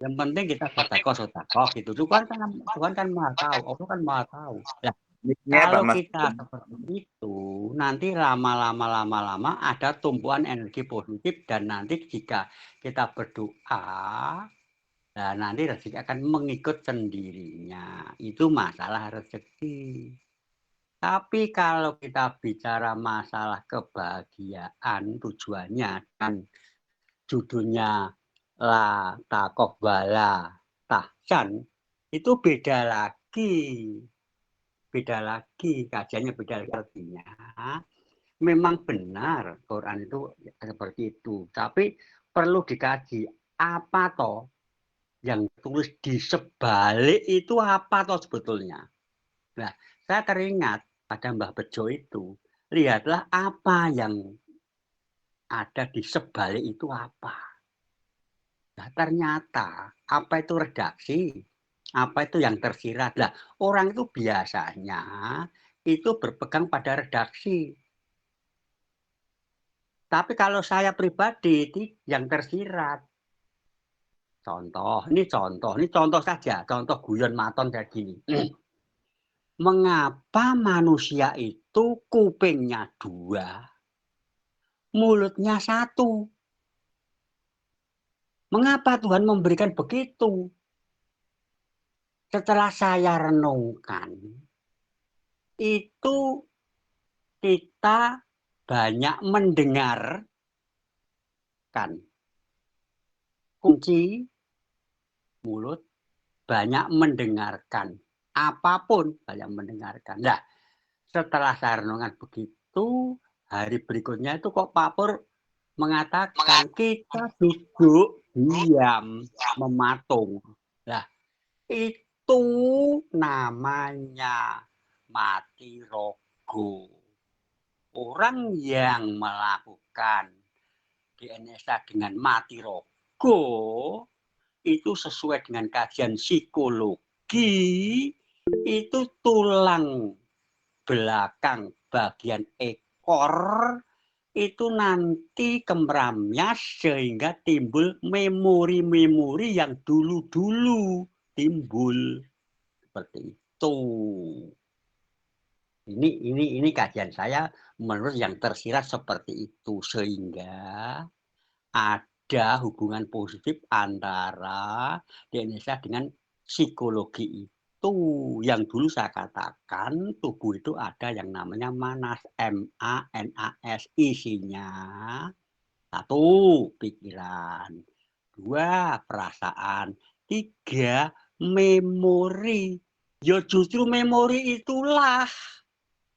Yang penting kita sedekah gitu. Tuhan kan Maha tahu, Allah kan Maha tahu. Nah, kalau kita seperti itu, nanti lama-lama ada tumpuan energi positif dan nanti jika kita berdoa, nah nanti rezeki akan mengikut sendirinya. Itu masalah rezeki. Tapi kalau kita bicara masalah kebahagiaan, tujuannya dan judulnya la takoh wala tahsan, itu beda lagi. Kajiannya beda lagi artinya. Memang benar Quran itu seperti itu, tapi perlu dikaji apa toh yang tulis di sebalik itu apa toh sebetulnya. Nah, saya teringat pada Mbah Bejo itu, lihatlah apa yang ada di sebalik itu apa. Nah, ternyata apa itu redaksi, apa itu yang tersirat. Nah, orang itu biasanya itu berpegang pada redaksi. Tapi kalau saya pribadi itu yang tersirat. Ini contoh saja, contoh guyon maton kayak gini. Mengapa manusia itu kupingnya 2, mulutnya 1? Mengapa Tuhan memberikan begitu? Setelah saya renungkan, itu kita banyak mendengar kan. Kunci mulut, banyak mendengarkan. Apapun banyak mendengarkan. Nah, setelah saya renungkan begitu, hari berikutnya itu kok Pak Pur mengatakan kita duduk diam mematung. Nah, itu namanya mati rogo. Orang yang melakukan DNSA dengan mati rogo itu sesuai dengan kajian psikologi, itu tulang belakang bagian ekor itu nanti kemramnya sehingga timbul memori-memori yang dulu-dulu timbul seperti itu. Ini kajian saya menurut yang tersirat seperti itu, sehingga ada hubungan positif antara DNSA dengan psikologi itu. Yang dulu saya katakan tubuh itu ada yang namanya manas, MANAS, isinya 1 pikiran, 2 perasaan, 3 memori. Ya justru memori itulah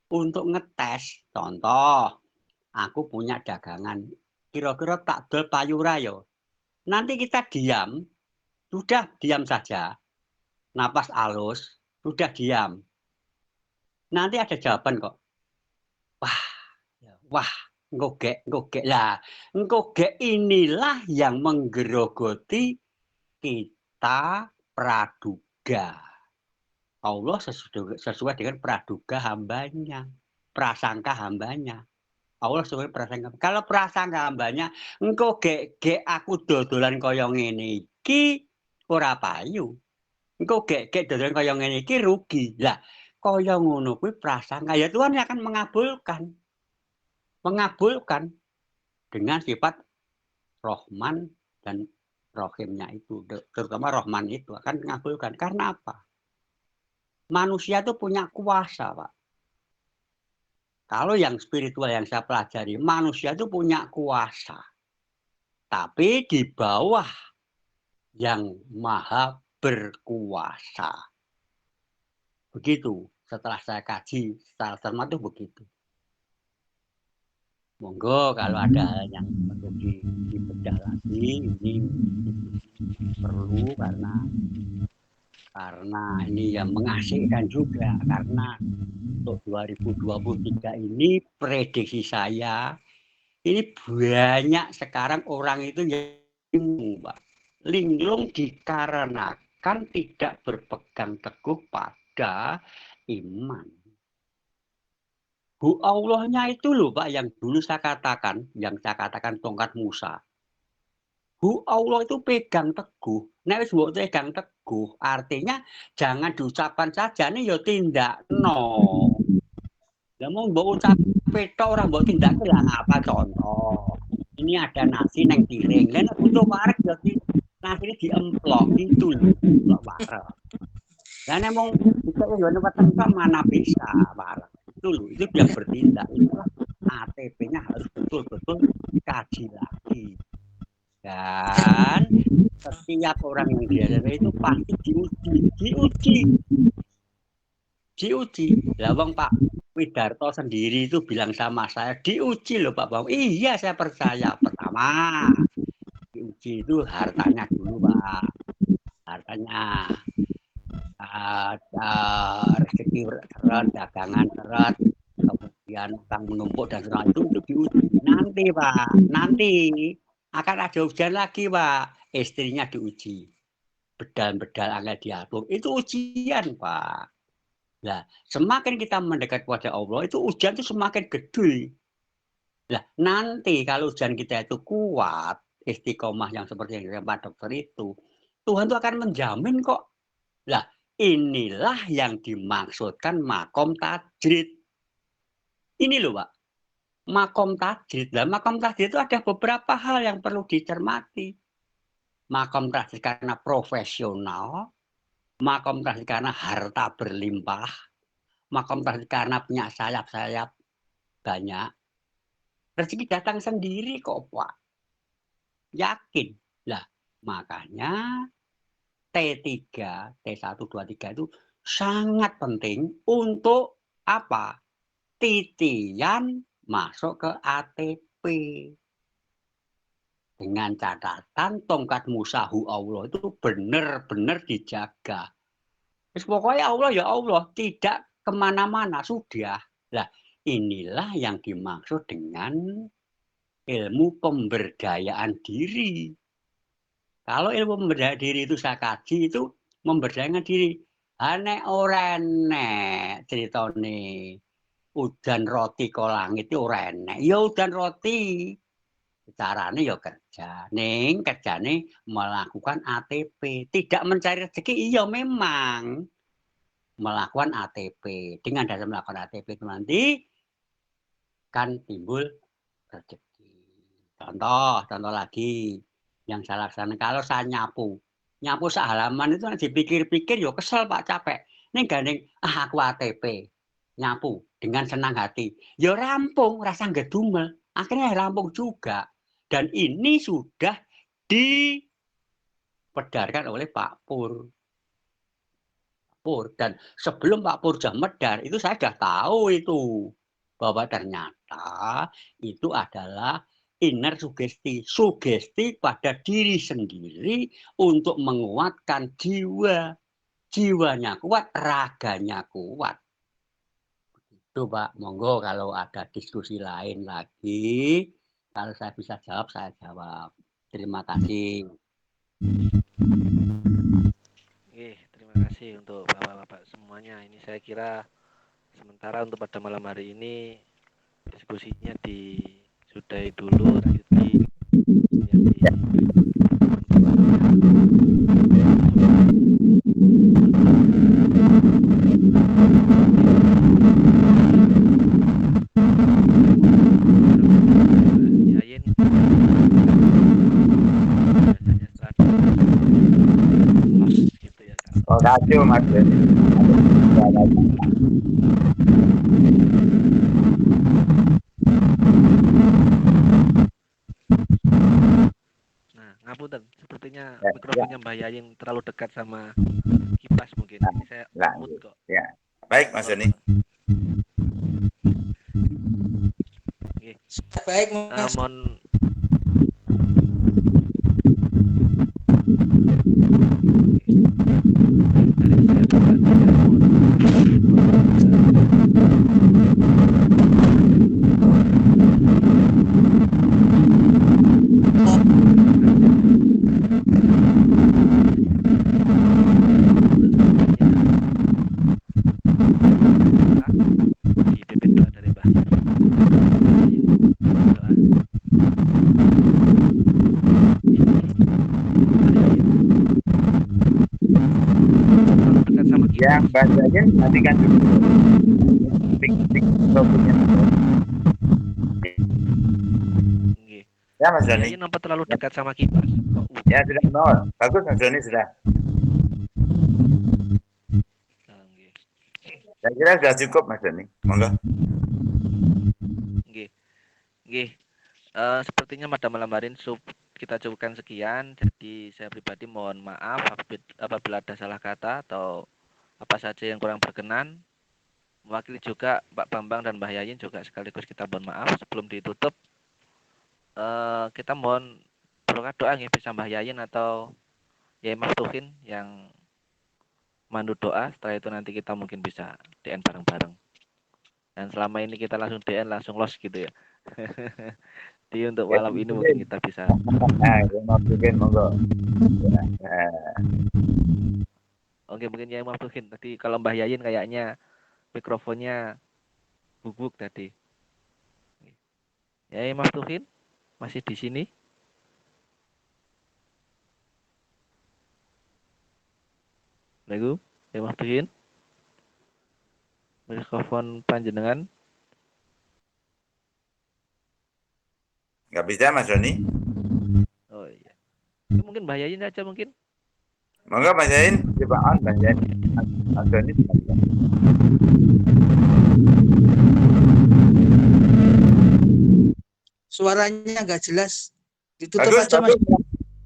untuk ngetes. Contoh, aku punya dagangan, kira-kira tak dol payura yo. Nanti kita diam, sudah diam saja. napas halus, sudah diam. Nanti ada jawaban kok. Wah, ngogek lah. Ngogek inilah yang menggerogoti kita praduga. Allah sesuai dengan praduga hambanya, prasangka hambanya. Allah sesuai prasangka. Kalau prasangka hambanya, engko gek aku dodolan kaya ngene iki ora payu. Engko gek dodolan kaya ngene iki rugi. Lah, kaya ngono kuwi prasangka. Ya Tuhan akan mengabulkan dengan sifat Rahman dan Rahimnya itu, terutama Rahman itu akan mengabulkan. Karena apa? Manusia itu punya kuasa, Pak. Kalau yang spiritual yang saya pelajari, manusia itu punya kuasa. Tapi di bawah yang maha berkuasa. Begitu, setelah saya kaji secara cermat itu begitu. Monggo kalau ada hal yang perlu dibedah lagi, ini perlu karena ini yang mengasihkan juga, karena untuk 2023 ini prediksi saya ini banyak sekarang orang itu yang linglung dikarenakan tidak berpegang teguh pada iman. Bu Allahnya itu loh Pak yang dulu saya katakan tongkat Musa. Bu Allah itu pegang teguh. Nek wis mbok pegang teguh, artinya jangan diucapkan saja nih ya tindak no. Lah mau mbok ucap petok orang mbok tindak lah apa contoh. Ini ada nasi neng piring. Lah nek butuh parek ya nasi ini diemplok itu lho, emplok parek. Lah nek mong bisa yo nek tempat mana bisa parek. Itu lho, itu yang bertindak. Itulah ATP-nya harus betul-betul dikaji lagi. Dan setiap orang yang diadakan itu pasti diuji. Lah wong Pak Widarto sendiri itu bilang sama saya, diuji loh Pak Bang. Iya saya percaya. Pertama, diuji itu hartanya dulu Pak. Hartanya. Rezeki seret, dagangan seret, kemudian utang menumpuk dan sebagainya itu untuk diuji. Nanti Pak, nanti akan ada ujian lagi Pak, istrinya diuji, bedal-bedal akan diatur, itu ujian Pak. Nah, semakin kita mendekat kepada Allah itu ujian itu semakin gede. Nah, nanti kalau ujian kita itu kuat, istiqomah yang seperti yang Pak Dokter itu, Tuhan itu akan menjamin kok. Nah, inilah yang dimaksudkan makom tajrid. Ini loh Pak. Makom tajrid. Nah, makom tajrid itu ada beberapa hal yang perlu dicermati. Makom tajrid karena profesional, makom tajrid karena harta berlimpah, makom tajrid karena punya sayap-sayap banyak. Rezeki datang sendiri kok Pak. Yakin. Lah, makanya T3, T1, 2, 3 itu sangat penting untuk apa? Titian masuk ke ATP. Dengan catatan tongkat Musahu Allah itu benar-benar dijaga. Terus pokoknya Allah ya Allah, tidak kemana-mana, sudah. Nah, inilah yang dimaksud dengan ilmu pemberdayaan diri. Kalau ilmu pemberdayaan diri itu saya kaji itu memberdayakan diri. Ane ora enek ceritane udan roti kok langit itu ora enek. Ya udan roti. Carane ya kerja. Ning kerjane melakukan ATP, tidak mencari rezeki. Iya memang melakukan ATP. Dengan dasar melakukan ATP itu nanti kan timbul rezeki. Contoh lagi yang saya laksanakan kalau saya nyapu sehalaman itu dipikir-pikir ya kesel Pak, capek. Ning gandeng aku ATP nyapu dengan senang hati. Ya rampung, rasa ngedumel. Akhirnya rampung juga. Dan ini sudah dipedarkan oleh Pak Pur. Dan sebelum Pak Pur jam medar, itu saya sudah tahu itu. Bahwa ternyata itu adalah inner sugesti. Sugesti pada diri sendiri untuk menguatkan jiwa. jiwanya kuat, raganya kuat. Begitu Pak, monggo kalau ada diskusi lain lagi, kalau saya bisa jawab, saya jawab. Terima kasih. Terima kasih untuk bapak-bapak semuanya. Ini saya kira sementara untuk pada malam hari ini diskusinya disudahi dulu, lanjut Kasih Mas Denny. Nah, ngapunten, sepertinya Ya, mikrofonnya Mbak Yayin terlalu dekat sama kipas mungkin. Ini saya mute kok. Ya. Baik Mas Denny. Baik Mas. Mohon dipimpin doa dari Mbah Yang bacanya nanti kan dulu. Ya Mas Doni. Yayin nampak terlalu dekat sama kipas. Ya sudah, no. Bagus Mas Doni sudah. Saya kira sudah cukup Mas Doni. Monggo. Sepertinya pada malam hari ini kita cukupkan sekian. Jadi saya pribadi mohon maaf apabila ada salah kata atau apa saja yang kurang berkenan. Mewakili juga Pak Bambang dan Mbah Yayin juga sekaligus kita mohon maaf. Sebelum ditutup, kita mohon berdoa nggih bisa Mbah Yayin atau Yai Maftuhin yang mandu doa. Setelah itu nanti kita mungkin bisa DN bareng-bareng. Dan selama ini kita langsung DN langsung los gitu ya. Jadi untuk malam ini mungkin kita bisa. Mungkin monggo. Oke, mungkin Yai Maftuhin. Tadi kalau Mbah Yayin kayaknya mikrofonnya bubuk tadi. Yai Maftuhin masih di sini? Assalamualaikum, Yai Maftuhin. Mikrofon panjenengan. Nggak bisa Mas Doni. Oh iya. Itu mungkin Mbah Yayin aja mungkin. Monggo Mas Yayin, coba on Mas Yayin. Mas Doni. Suaranya nggak jelas. Ditutup Bagus, aja Mas.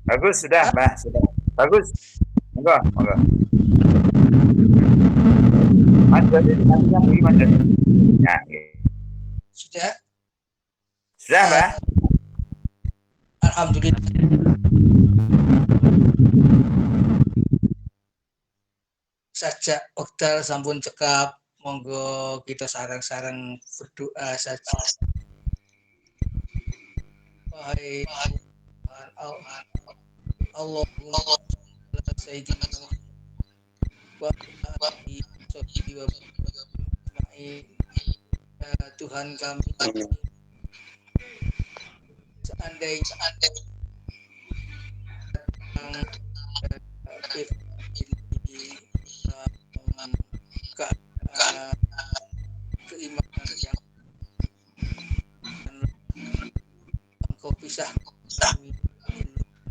Bagus sudah, Mbak. Sudah. Bagus. Monggo, monggo. Mas Doni, nantinya pergi Mas Doni. Ya, Sudah. Sudah, Mbak. Alhamdulillah. Sajak wekdal sampun cekap, monggo kita sarang-sarang berdoa saja. Baik. Allahumma sayyidina Tuhan kami, seandainya keimanan yang engkau pisah kami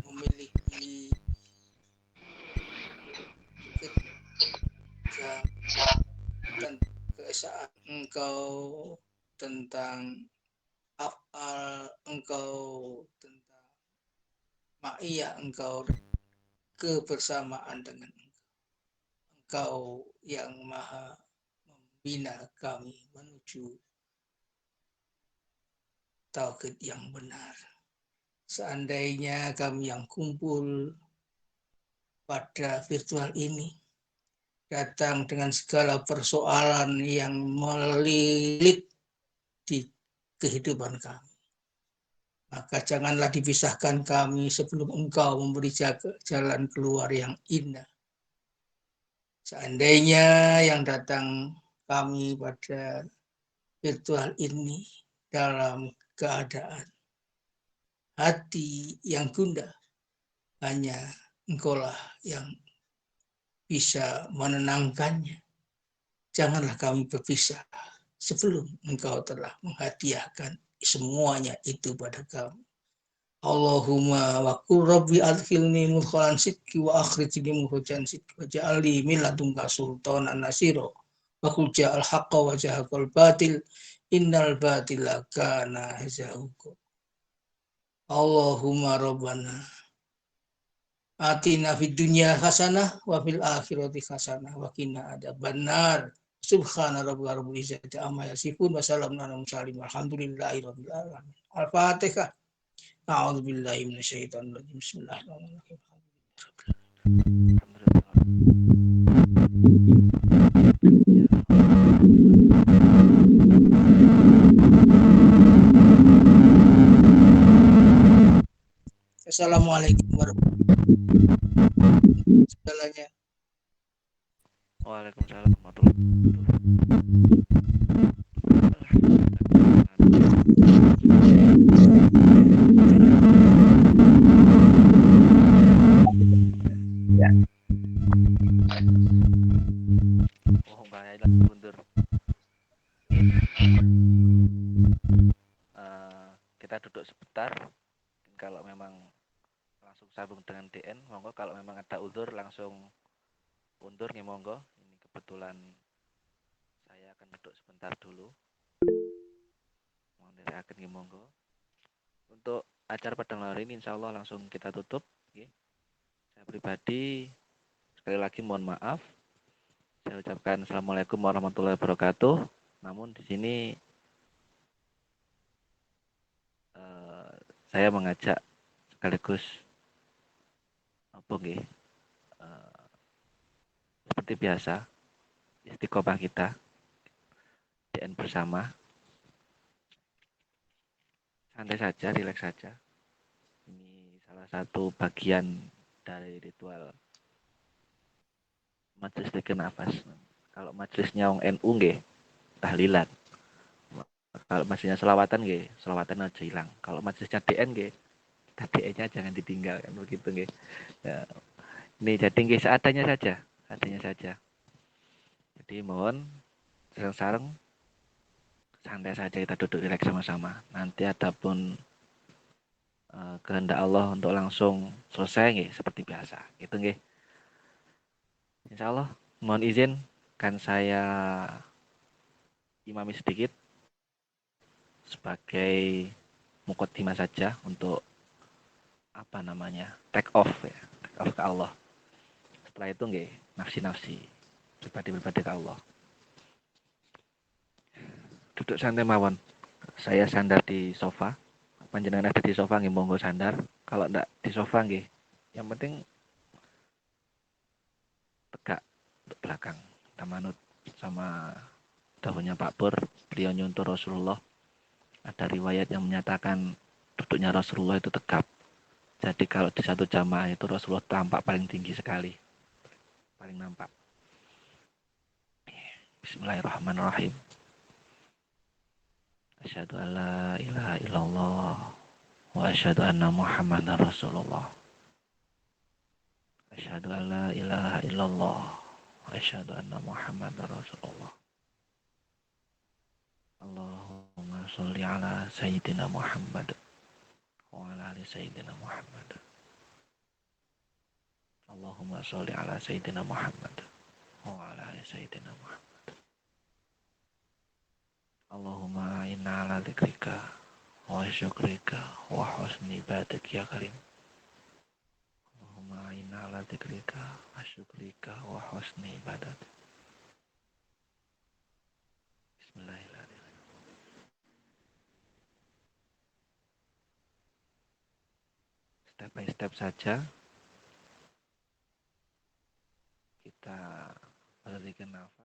memiliki dan keesaan engkau tentang afal engkau tentang ma'iyah engkau kebersamaan dengan engkau yang maha membina kami menuju tauhid yang benar. Seandainya kami yang kumpul pada virtual ini datang dengan segala persoalan yang melilit di kehidupan kami. Maka janganlah dipisahkan kami sebelum Engkau memberi jalan keluar yang indah. Seandainya yang datang kami pada virtual ini dalam keadaan hati yang gundah, hanya Engkaulah yang bisa menenangkannya. Janganlah kami berpisah sebelum Engkau telah menghadiahkan semuanya itu pada kami. Allahumma wa qul rabbi adkhilni mudkhalan sidqi wa akhrijni mukhrajan sidqi wa ja'alni min ladunka sultanan nasira wa qul ja'al haqqa wa jahaqal batil innal batila kana zahuqa. Allahumma rabbana atina fid dunya hasanah wa fil akhirati hasanah wa qina adzabannar. Subhana rabbika rabbil izzati amma yasifun wa salamun alal mursalin walhamdulillahi rabbil alamin. Al-Fatihah. A'udzu billahi minasyaitonir rajim. Bismillahirrahmanirrahim. Assalamualaikum warahmatullahi wabarakatuh. Waalaikumsalam warahmatullahi Ya. Oh, bahaya mundur. Kita duduk sebentar. Kalau memang langsung sambung dengan DN, monggo. Kalau memang ada uzur langsung undur nih, monggo. Ini kebetulan saya akan duduk sebentar dulu. Mohon akan nih, monggo. Untuk acara pada hari ini insya Allah langsung kita tutup. Okay. Saya pribadi sekali lagi mohon maaf. Saya ucapkan assalamualaikum warahmatullahi wabarakatuh. Namun di sini saya mengajak sekaligus seperti biasa istiqomah kita DN bersama, santai saja, rileks saja. Ini salah satu bagian dari ritual majelis zikir nafas. Kalau majelisnya wong NU nggih tahlilan. Kalau majelisnya selawatan nggih, selawatan aja hilang. Kalau majelisnya DN nggih, DN-nya jangan ditinggal kan begitu nggih. Ya, ini jadi nggih seadanya saja, Jadi mohon sareng-sareng santai saja, kita duduk rileks sama-sama. Nanti adapun kehendak Allah untuk langsung selesai nggih seperti biasa. Gitu nggih. Insya Allah mohon izin kan saya imami sedikit sebagai muqaddimah saja untuk take off ke Allah. Setelah itu nggih nafsi pribadi ke Allah. Duduk santai mawon. Saya sandar di sofa. Panjenengan ada di sofa nggih monggo sandar. Kalau ndak di sofa nggih, yang penting tegak untuk belakang. Kita manut sama dahulunya Pak Pur, beliau nyuntur Rasulullah. Ada riwayat yang menyatakan duduknya Rasulullah itu tegap. Jadi kalau di satu jamaah itu Rasulullah tampak paling tinggi sekali. Paling nampak. Bismillahirrahmanirrahim. Asyhadu an la ilaha illallah wa asyhadu anna Muhammadar Rasulullah. Asyhadu an la ilaha illallah wa asyhadu anna Muhammadar Rasulullah. Allahumma sholli ala sayyidina Muhammad wa ala ali sayyidina Muhammad. Allahumma sholli ala sayyidina Muhammad wa ala ali sayyidina Muhammad. Allahumma inna ala dzikrika wa syukrika wa husni ibadatika ya karim. Allahumma inna ala dzikrika wa syukrika wa husni ibadatika. Bismillahirrahmanirrahim. Step by step saja kita berikan nafas.